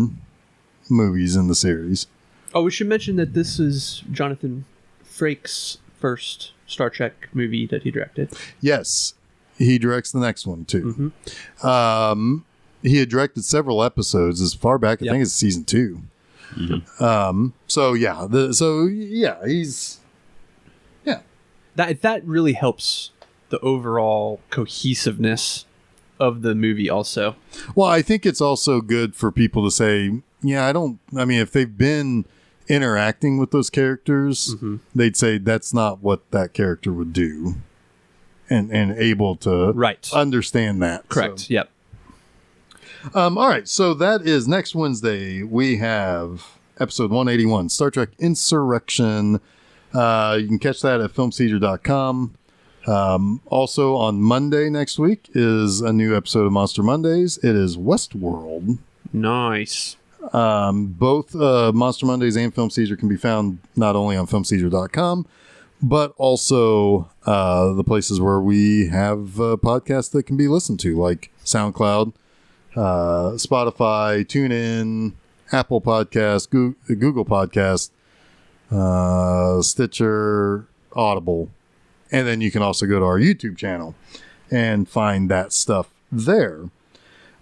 movies in the series. Oh, we should mention that this is Jonathan Frakes' first Star Trek movie that he directed. Yes, he directs the next one too. Mm-hmm. He had directed several episodes as far back. I think it's season 2. Mm-hmm. He's That really helps the overall cohesiveness of the movie also. Well, I think it's also good for people to say, if they've been interacting with those characters, they'd say that's not what that character would do. And able to understand that. Correct. So. Yep. All right. So that is next Wednesday. We have episode 181, Star Trek Insurrection. You can catch that at filmseizure.com. Also on Monday next week is a new episode of Monster Mondays. It is Westworld. Nice. Both Monster Mondays and Film Seizure can be found not only on filmseizure.com, but also the places where we have podcasts that can be listened to, like SoundCloud, Spotify, TuneIn, Apple Podcast, Google Podcast, Stitcher, Audible. And then you can also go to our YouTube channel and find that stuff there.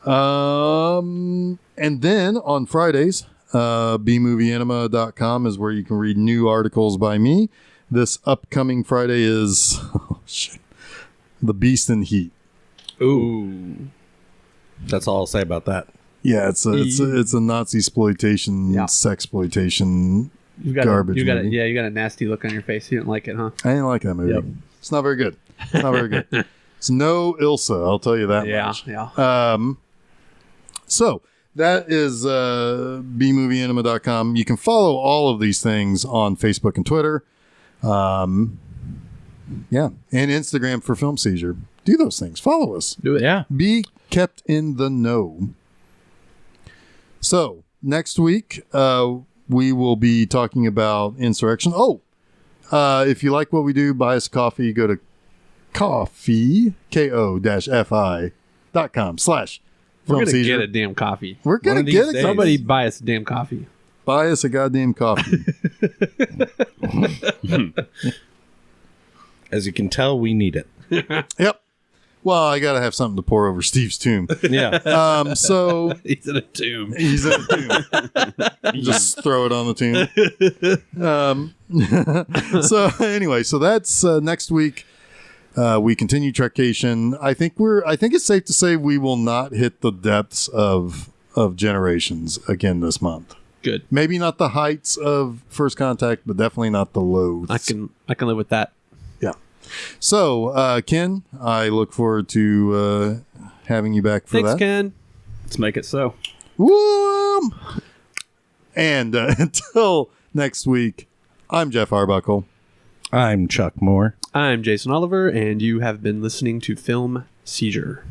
And then on Fridays, bmovieanima.com is where you can read new articles by me. This upcoming Friday is The Beast in Heat. Ooh. That's all I'll say about that. Yeah, it's a Nazi exploitation, sexploitation garbage. You got movie. you got a nasty look on your face. You didn't like it, huh? I didn't like that movie. Yep. It's not very good. It's not very good. It's no Ilsa, I'll tell you that much. Yeah. So that is bmovieanima.com. You can follow all of these things on Facebook and Twitter. And Instagram for Film Seizure. Do those things. Follow us. Do it. Yeah. Be kept in the know. So next week, we will be talking about Insurrection. If you like what we do, buy us a coffee. Go to coffee, ko-fi.com/. We're going to get a damn coffee. We're going to get it. Somebody buy us a damn coffee. Buy us a goddamn coffee. As you can tell, we need it. Yep. Well, I got to have something to pour over Steve's tomb. Yeah. So He's in a tomb. he's in the tomb. Just throw it on the tomb. So anyway, so that's next week. We continue Trekation. I think it's safe to say we will not hit the depths of Generations again this month. Good. Maybe not the heights of First Contact, but definitely not the lows. I can live with that. Yeah. So, Ken, I look forward to having you back for Thanks, that. Ken. Let's make it so. Woo! And until next week, I'm Jeff Arbuckle. I'm Chuck Moore. I'm Jason Oliver, and you have been listening to Film Seizure.